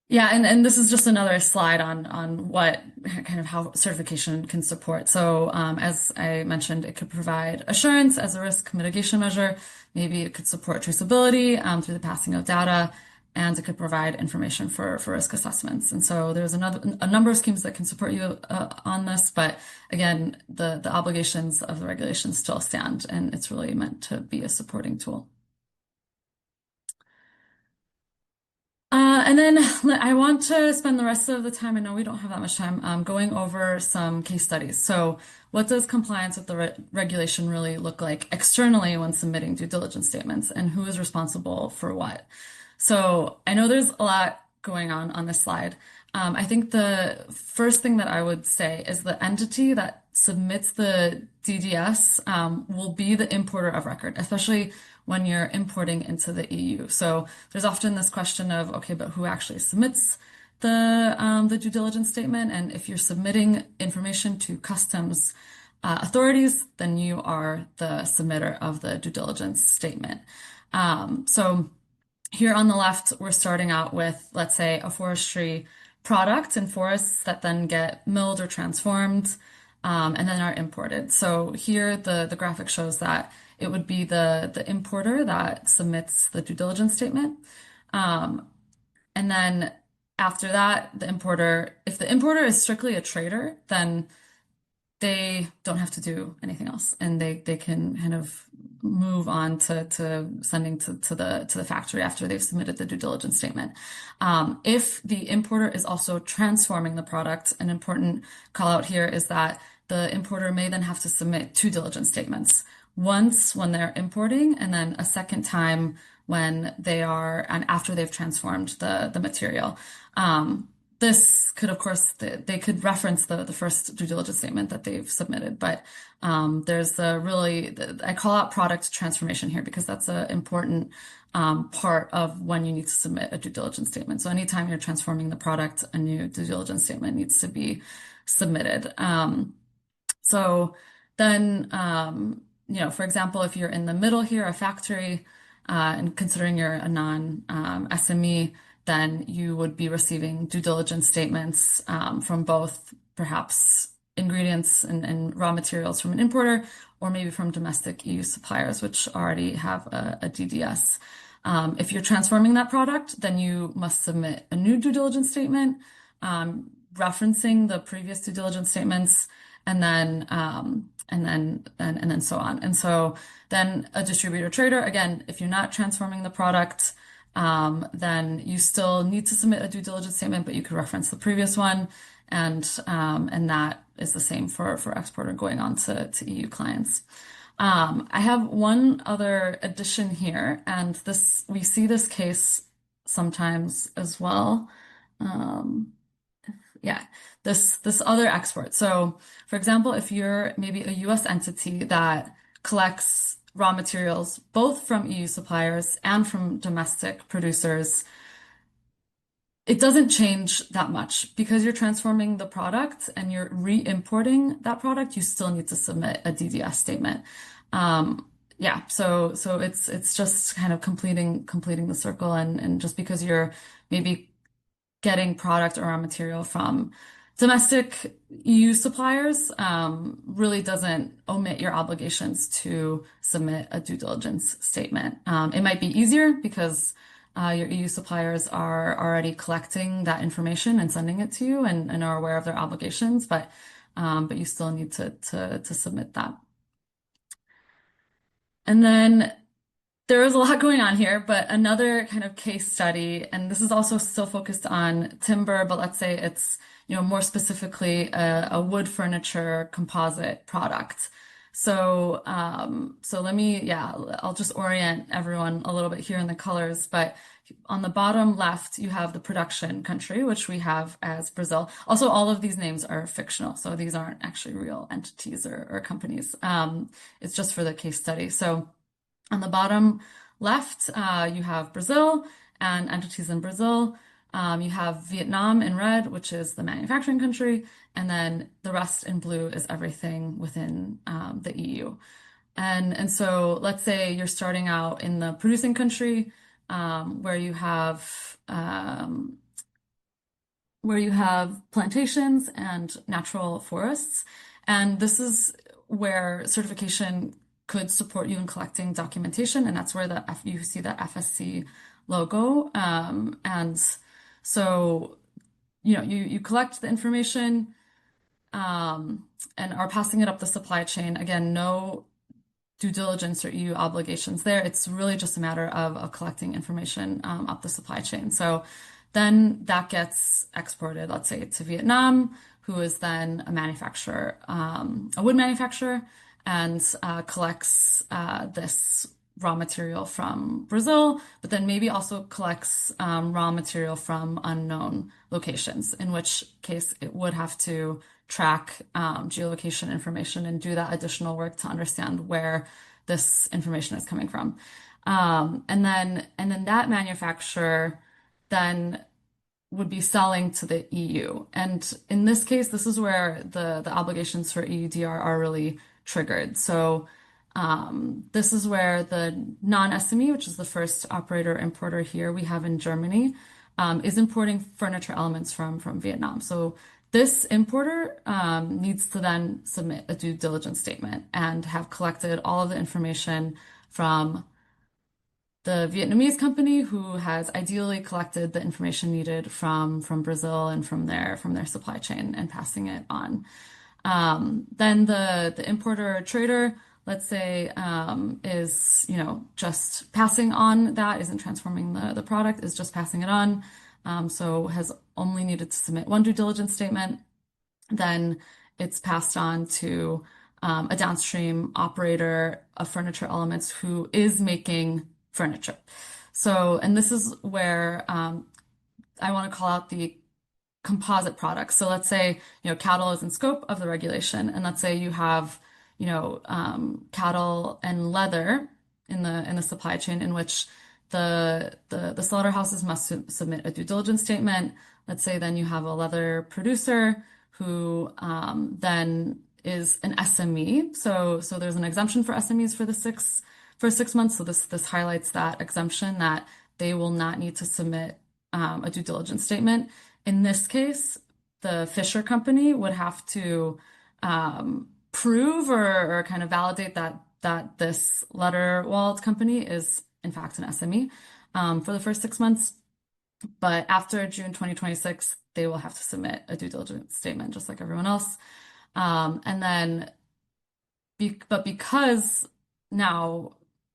Yeah, and this is just another slide on what kind of how certification can support. So as I mentioned, it could provide assurance as a risk mitigation measure. Maybe it could support traceability through the passing of data, and it could provide information for risk assessments. And so there's a number of schemes that can support you on this, but again, the obligations of the regulations still stand, and it's really meant to be a supporting tool. And then I want to spend the rest of the time, I know we don't have that much time, going over some case studies. So what does compliance with the regulation really look like externally when submitting due diligence statements, and who is responsible for what? So I know there's a lot going on this slide. I think the first thing that I would say is the entity that submits the DDS will be the importer of record, especially when you're importing into the EU. So there's often this question of, okay, but who actually submits the due diligence statement? And if you're submitting information to customs authorities, then you are the submitter of the due diligence statement. So here on the left, we're starting out with, let's say, a forestry product in forests that then get milled or transformed and then are imported. So here the graphic shows that it would be the importer that submits the due diligence statement. And then after that, if the importer is strictly a trader, then they don't have to do anything else, and they can kind of move on to sending to the factory after they've submitted the due diligence statement. If the importer is also transforming the product, an important call out here is that the importer may then have to submit two diligence statements. Once when they're importing, and then a second time when they are, and after they've transformed the material. This could, of course, they could reference the first due diligence statement that they've submitted, but there's I call out product transformation here because that's an important part of when you need to submit a due diligence statement. So anytime you're transforming the product, a new due diligence statement needs to be submitted. So then, for example, if you're in the middle here, a factory, and considering you're a non-SME, then you would be receiving due diligence statements from both perhaps ingredients and raw materials from an importer, or maybe from domestic EU suppliers, which already have a DDS. If you're transforming that product, then you must submit a new due diligence statement referencing the previous due diligence statements, and then so on. And so then a distributor trader, again, if you're not transforming the product, then you still need to submit a due diligence statement, but you could reference the previous one, and that is the same for exporter going on to EU clients. I have one other addition here, and we see this case sometimes as well. This other export. So, for example, if you're maybe a U.S. entity that collects raw materials both from EU suppliers and from domestic producers, it doesn't change that much because you're transforming the product and you're re-importing that product. You still need to submit a DDS statement. So it's just kind of completing the circle, and just because you're maybe getting product or raw material from domestic EU suppliers really doesn't omit your obligations to submit a due diligence statement. It might be easier because your EU suppliers are already collecting that information and sending it to you, and are aware of their obligations, but you still need to submit that. And then there is a lot going on here, but another kind of case study, and this is also still focused on timber, but let's say it's, more specifically a wood furniture composite product. So I'll just orient everyone a little bit here in the colors, but on the bottom left, you have the production country, which we have as Brazil. Also, all of these names are fictional, so these aren't actually real entities or companies. It's just for the case study. So on the bottom left, you have Brazil and entities in Brazil. You have Vietnam in red, which is the manufacturing country, and then the rest in blue is everything within the EU. And so let's say you're starting out in the producing country, where you have plantations and natural forests, and this is where certification could support you in collecting documentation, and that's where you see the FSC logo. And so, you collect the information and are passing it up the supply chain. Again, no due diligence or EU obligations there. It's really just a matter of collecting information up the supply chain. So then that gets exported, let's say, to Vietnam, who is then a manufacturer, a wood manufacturer, and collects this raw material from Brazil, but then maybe also collects raw material from unknown locations, in which case it would have to track geolocation information and do that additional work to understand where this information is coming from. And then that manufacturer then would be selling to the EU. And in this case, this is where the obligations for EUDR are really triggered. So this is where the non-SME, which is the first operator importer here we have in Germany, is importing furniture elements from Vietnam. So this importer needs to then submit a due diligence statement and have collected all of the information from the Vietnamese company, who has ideally collected the information needed from Brazil and from their supply chain and passing it on. Then the importer or trader, let's say, is, just passing on that, isn't transforming the product, is just passing it on. So has only needed to submit one due diligence statement. Then it's passed on to a downstream operator of furniture elements who is making furniture. So, and this is where I want to call out the composite products. So let's say, cattle is in scope of the regulation, and let's say you have, cattle and leather in the supply chain in which the slaughterhouses must submit a due diligence statement. Let's say then you have a leather producer who then is an SME. So there's an exemption for SMEs for 6 months. So this highlights that exemption that they will not need to submit a due diligence statement. In this case, the Fisher company would have to prove or kind of validate that this letter walled company is in fact an SME for the first 6 months. But after June 2026, they will have to submit a due diligence statement just like everyone else. And then, but because now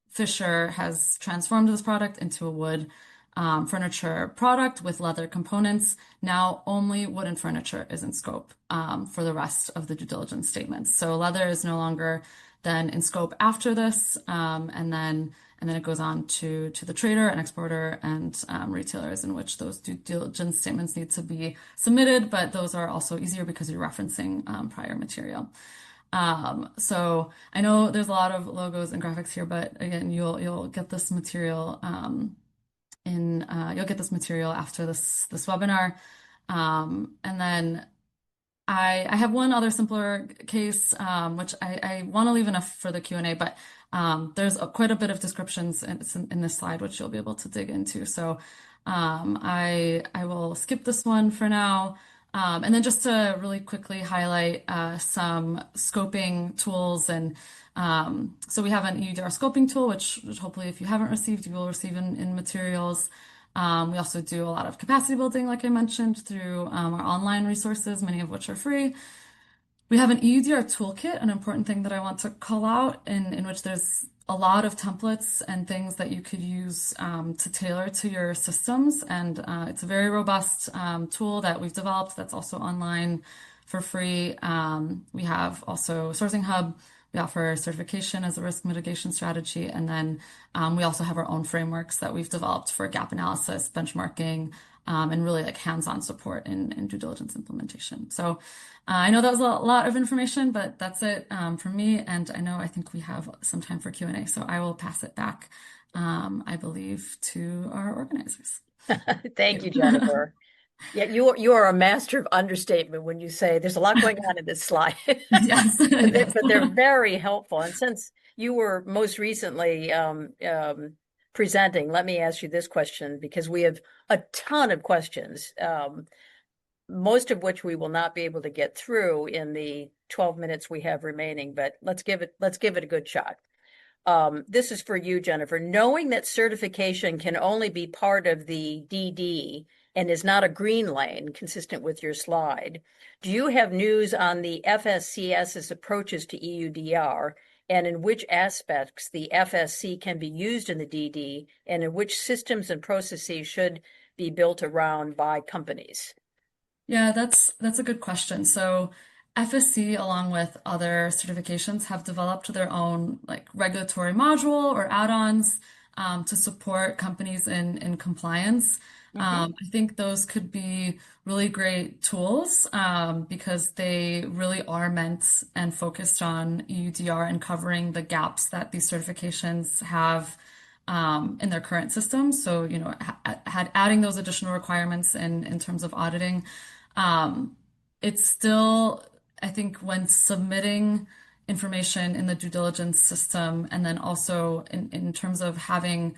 Fisher has transformed this product into a wood furniture product with leather components, now only wooden furniture is in scope for the rest of the due diligence statements. So leather is no longer then in scope after this, and then it goes on to the trader and exporter and retailers in which those due diligence statements need to be submitted, but those are also easier because you're referencing prior material. So I know there's a lot of logos and graphics here, but again, you'll get this material you'll get this material after this webinar. And then I have one other simpler case, which I want to leave enough for the Q&A, but there's quite a bit of descriptions in this slide, which you'll be able to dig into. So I will skip this one for now. And then just to really quickly highlight some scoping tools. And so we have an EUDR scoping tool, which hopefully if you haven't received, you will receive in materials. We also do a lot of capacity building, like I mentioned, through our online resources, many of which are free. We have an EUDR toolkit, an important thing that I want to call out, in which there's a lot of templates and things that you could use to tailor to your systems. And it's a very robust tool that we've developed that's also online for free. We have also Sourcing Hub. We offer certification as a risk mitigation strategy. And then we also have our own frameworks that we've developed for gap analysis, benchmarking, and really like hands-on support in due diligence implementation. So I know that was a lot of information, but that's it from me. And I think we have some time for Q&A. So I will pass it back, I believe, to our organizers. Thank you, Jennifer. Yeah, you are a master of understatement when you say there's a lot going on in this slide. Yes. But they're very helpful. And since you were most recently presenting, let me ask you this question, because we have a ton of questions, most of which we will not be able to get through in the 12 minutes we have remaining, but let's give it a good shot. This is for you, Jennifer. Knowing that certification can only be part of the DD and is not a green lane, consistent with your slide, do you have news on the FSCS's approaches to EUDR, and in which aspects the FSC can be used in the DD, and in which systems and processes should be built around by companies? Yeah, that's a good question. So FSC, along with other certifications, have developed their own like regulatory module or add-ons to support companies in compliance. I think those could be really great tools because they really are meant and focused on EUDR and covering the gaps that these certifications have in their current systems. So, adding those additional requirements in terms of auditing, it's still, I think, when submitting information in the due diligence system, and then also in terms of having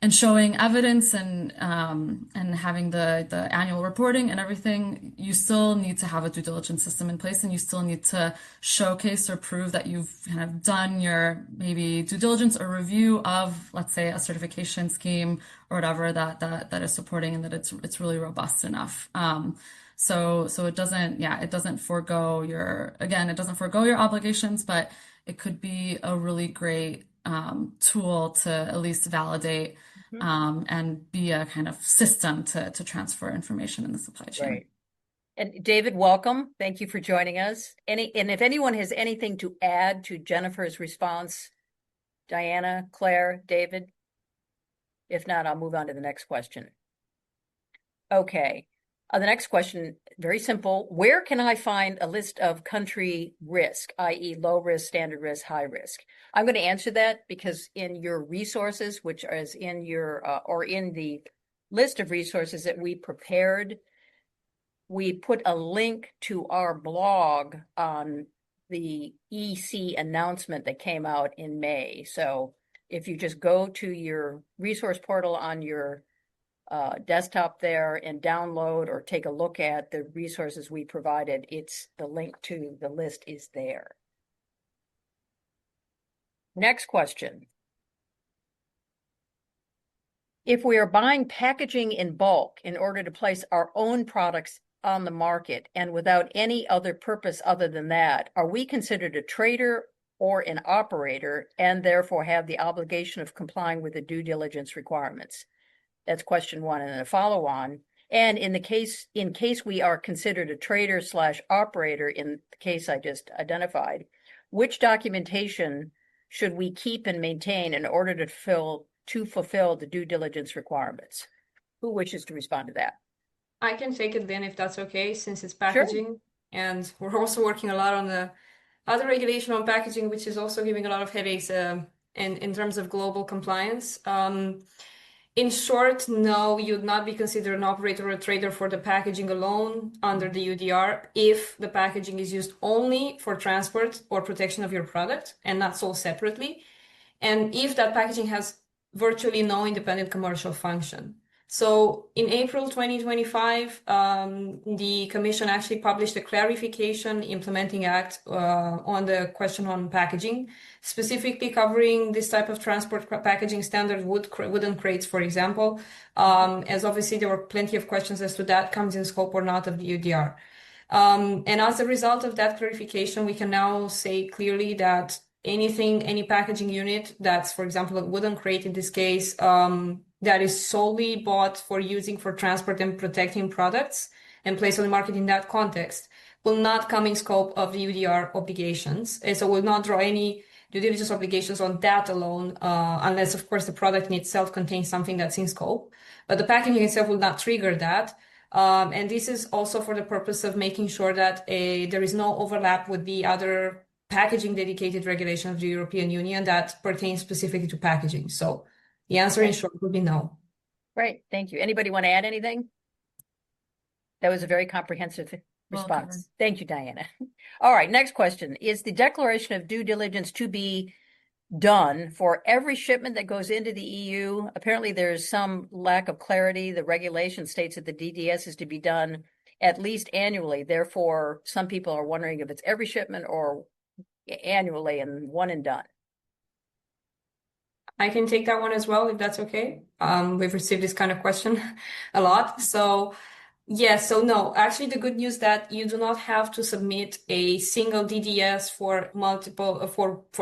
and showing evidence and having the annual reporting and everything, you still need to have a due diligence system in place, and you still need to showcase or prove that you've kind of done your maybe due diligence or review of, let's say, a certification scheme or whatever that is supporting, and that it's really robust enough. So it doesn't, yeah, it doesn't forego it doesn't forego your obligations, but it could be a really great tool to at least validate and be a kind of system to transfer information in the supply chain. Right. And David, welcome. Thank you for joining us. And if anyone has anything to add to Jennifer's response, Diana, Claire, David? If not, I'll move on to the next question. Okay. The next question, very simple. Where can I find a list of country risk, i.e. low risk, standard risk, high risk? I'm going to answer that because in your resources, which is in your, or in the list of resources that we prepared, we put a link to our blog on the EC announcement that came out in May. So if you just go to your resource portal on your desktop there and download or take a look at the resources we provided, it's the link to the list is there. Next question. If we are buying packaging in bulk in order to place our own products on the market and without any other purpose other than that, are we considered a trader or an operator and therefore have the obligation of complying with the due diligence requirements? That's question one, and then a follow-on. And in case we are considered a trader / operator in the case I just identified, which documentation should we keep and maintain in order to fulfill the due diligence requirements? Who wishes to respond to that? I can take it then if that's okay, since it's packaging. Sure. And we're also working a lot on the other regulation on packaging, which is also giving a lot of headaches in terms of global compliance. In short, no, you'd not be considered an operator or a trader for the packaging alone under the EUDR if the packaging is used only for transport or protection of your product and not sold separately, and if that packaging has virtually no independent commercial function. So in April 2025, the Commission actually published a clarification implementing act on the question on packaging, specifically covering this type of transport packaging standard, wooden crates, for example, as obviously there were plenty of questions as to that comes in scope or not of the EUDR. And as a result of that clarification, we can now say clearly that any packaging unit that's, for example, a wooden crate in this case, that is solely bought for using for transport and protecting products and placed on the market in that context will not come in scope of the EUDR obligations. And so will not draw any due diligence obligations on that alone, unless, of course, the product in itself contains something that's in scope. But the packaging itself will not trigger that. And this is also for the purpose of making sure that there is no overlap with the other packaging dedicated regulation of the European Union that pertains specifically to packaging. So the answer in short would be no. Right. Thank you. Anybody want to add anything? That was a very comprehensive response. Thank you, Diana. All right. Next question. Is the declaration of due diligence to be done for every shipment that goes into the EU? Apparently, there's some lack of clarity. The regulation states that the DDS is to be done at least annually. Therefore, some people are wondering if it's every shipment or annually and one and done. I can take that one as well, if that's okay. We've received this kind of question a lot. So yes, so no, actually the good news that you do not have to submit a single DDS for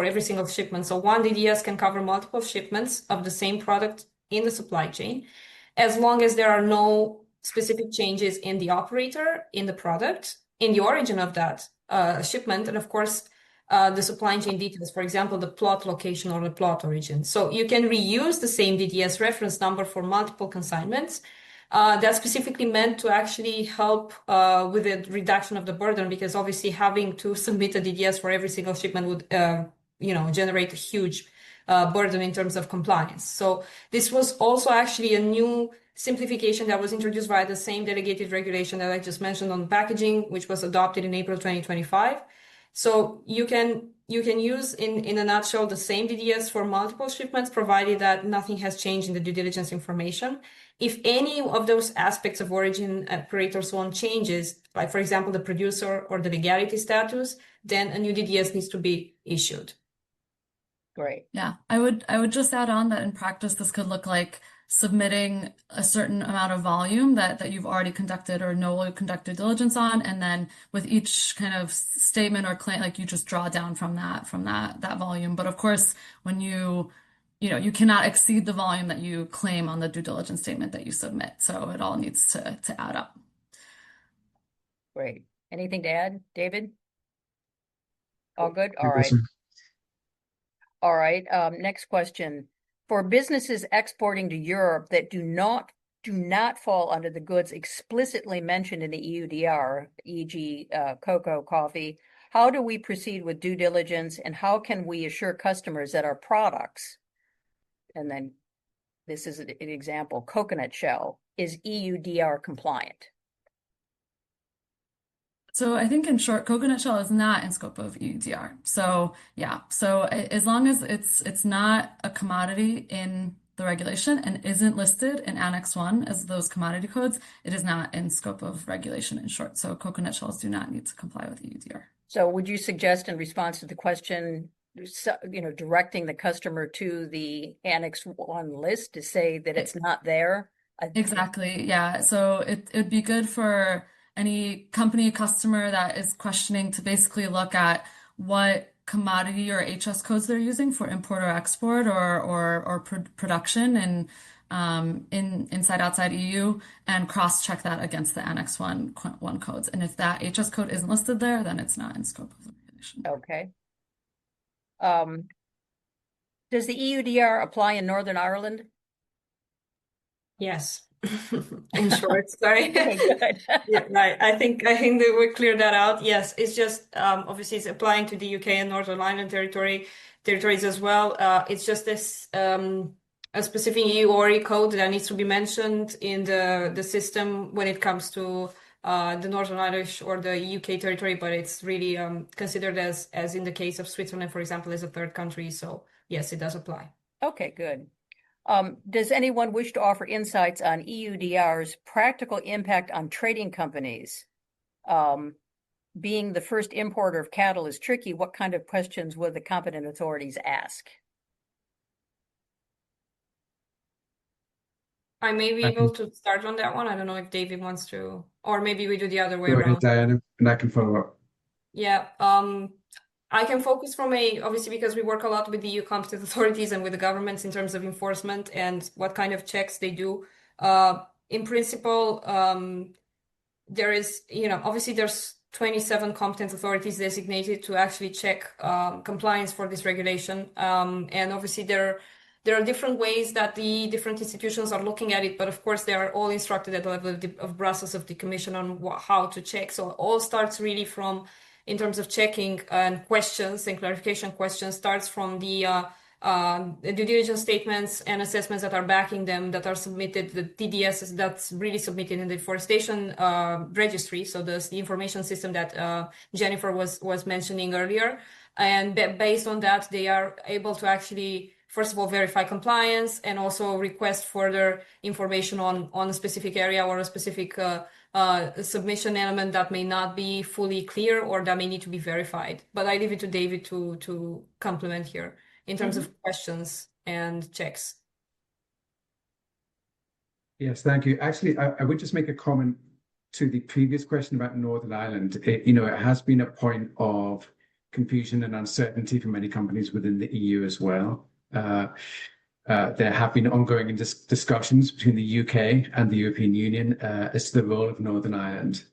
every single shipment. So one DDS can cover multiple shipments of the same product in the supply chain, as long as there are no specific changes in the operator, in the product, in the origin of that shipment, and of course, the supply chain details, for example, the plot location or the plot origin. So you can reuse the same DDS reference number for multiple consignments. That's specifically meant to actually help with the reduction of the burden, because obviously having to submit a DDS for every single shipment would, generate a huge burden in terms of compliance. So this was also actually a new simplification that was introduced by the same delegated regulation that I just mentioned on packaging, which was adopted in April 2025. So you can use in a nutshell the same DDS for multiple shipments, provided that nothing has changed in the due diligence information. If any of those aspects of origin, operator, so on changes, like for example the producer or the legality status, then a new DDS needs to be issued. Great. Yeah, I would just add on that in practice, this could look like submitting a certain amount of volume that you've already conducted or know you've conducted diligence on, and then with each kind of statement or claim, like you just draw down from that volume. But of course, when you cannot exceed the volume that you claim on the due diligence statement that you submit. So it all needs to add up. Great. Anything to add, David? All good? All You're right. awesome. All right. Next question. For businesses exporting to Europe that do not fall under the goods explicitly mentioned in the EUDR, e.g., cocoa, coffee, how do we proceed with due diligence, and how can we assure customers that our products, and then this is an example, coconut shell, is EUDR compliant? So I think in short, coconut shell is not in scope of EUDR. So yeah, so as long as it's not a commodity in the regulation and isn't listed in Annex 1 as those commodity codes, it is not in scope of regulation in short. So coconut shells do not need to comply with EUDR. So would you suggest in response to the question, directing the customer to the Annex 1 list to say that it's not there? Exactly. Yeah. So it'd be good for any company customer that is questioning to basically look at what commodity or HS codes they're using for import or export or production and in inside outside EU and cross check that against the Annex 1 codes. And if that HS code isn't listed there, then it's not in scope of the regulation. Okay. Does the EUDR apply in Northern Ireland? Yes. In short, sorry. Okay, good. Yeah, right. I think that we cleared that out. Yes, it's just obviously it's applying to the UK and Northern Ireland territories as well. It's just this a specific EU ORI code that needs to be mentioned in the system when it comes to the Northern Irish or the UK territory, but it's really considered as in the case of Switzerland, for example, as a third country. So yes, it does apply. Okay, good. Does anyone wish to offer insights on EUDR's practical impact on trading companies? Being the first importer of cattle is tricky. What kind of questions would the competent authorities ask? I may be able to start on that one. I don't know if David wants to, or maybe we do the other way Go ahead, around. Diana, and I can follow up. Yeah, I can focus from obviously because we work a lot with the EU competent authorities and with the governments in terms of enforcement and what kind of checks they do. In principle, there is, obviously there's 27 competent authorities designated to actually check compliance for this regulation. And obviously there are different ways that the different institutions are looking at it, but of course they are all instructed at the level of Brussels of the Commission on how to check. So it all starts really from, in terms of checking and questions and clarification questions, starts from the due diligence statements and assessments that are backing them, that are submitted, the TDS that's really submitted in the deforestation registry. So the information system that Jennifer was mentioning earlier. And based on that, they are able to actually, first of all, verify compliance and also request further information on a specific area or a specific submission element that may not be fully clear or that may need to be verified. But I leave it to David to complement here in terms of questions and checks. Yes, thank you. Actually, I would just make a comment to the previous question about Northern Ireland. It has been a point of confusion and uncertainty for many companies within the EU as well. There have been ongoing discussions between the UK and the European Union as to the role of Northern Ireland.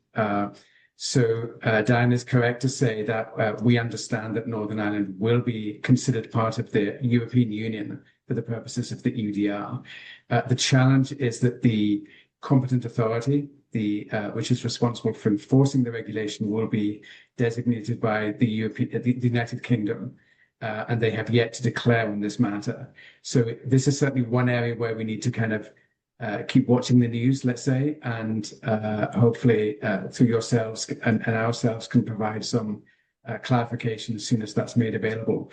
So Diane is correct to say that we understand that Northern Ireland will be considered part of the European Union for the purposes of the EUDR. The challenge is that the competent authority, which is responsible for enforcing the regulation, will be designated by the United Kingdom. And they have yet to declare on this matter. So this is certainly one area where we need to kind of keep watching the news, let's say, and hopefully through yourselves and ourselves can provide some clarification as soon as that's made available.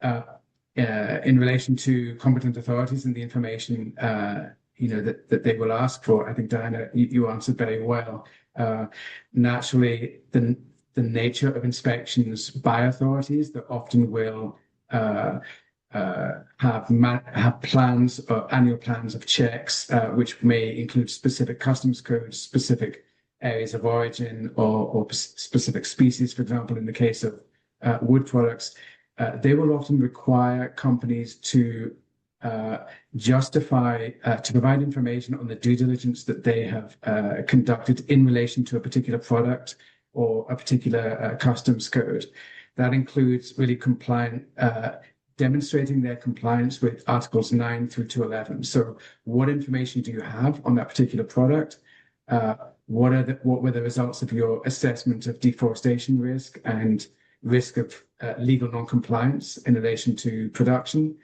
In relation to competent authorities and the information that they will ask for, I think, Diana, you answered very well. Naturally, the nature of inspections by authorities that often will have plans, annual plans of checks, which may include specific customs codes, specific areas of origin, or specific species. For example, in the case of wood products, they will often require companies to justify, to provide information on the due diligence that they have conducted in relation to a particular product or a particular customs code. That includes really demonstrating their compliance with Articles 9 through to 11. So what information do you have on that particular product? What were the results of your assessment of deforestation risk and risk of legal non-compliance in relation to production?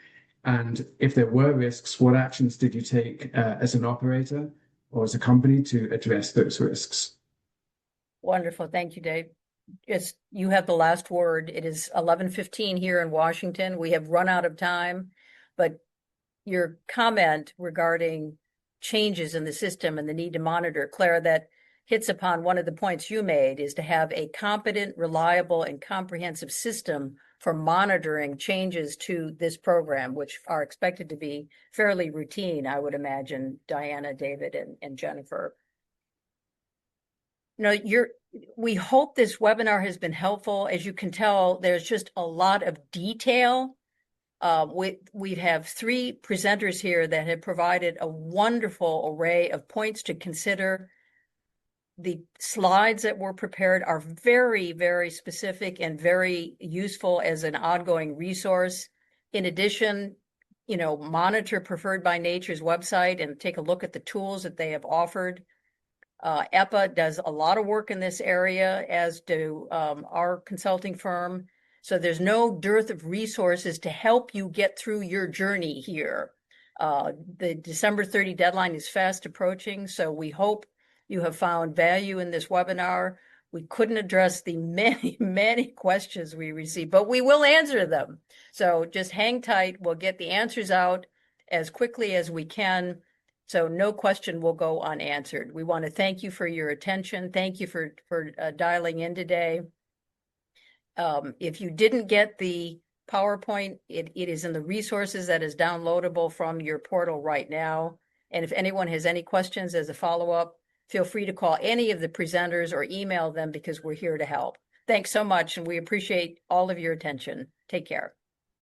And if there were risks, what actions did you take as an operator or as a company to address those risks? Wonderful. Thank you, Dave. You have the last word. It is 11:15 here in Washington. We have run out of time, but your comment regarding changes in the system and the need to monitor, Claire, that hits upon one of the points you made, is to have a competent, reliable, and comprehensive system for monitoring changes to this program, which are expected to be fairly routine, I would imagine, Diana, David, and Jennifer. We hope this webinar has been helpful. As you can tell, there's just a lot of detail. We have 3 presenters here that have provided a wonderful array of points to consider. The slides that were prepared are very, very specific and very useful as an ongoing resource. In addition, monitor Preferred by Nature's website and take a look at the tools that they have offered. EPPA does a lot of work in this area, as do our consulting firm. So there's no dearth of resources to help you get through your journey here. The December 30 deadline is fast approaching, so we hope you have found value in this webinar. We couldn't address the many, many questions we received, but we will answer them. So just hang tight. We'll get the answers out as quickly as we can. So no question will go unanswered. We want to thank you for your attention. Thank you for dialing in today. If you didn't get the PowerPoint, it is in the resources that is downloadable from your portal right now. And if anyone has any questions as a follow-up, feel free to call any of the presenters or email them, because we're here to help. Thanks so much, and we appreciate all of your attention. Take care.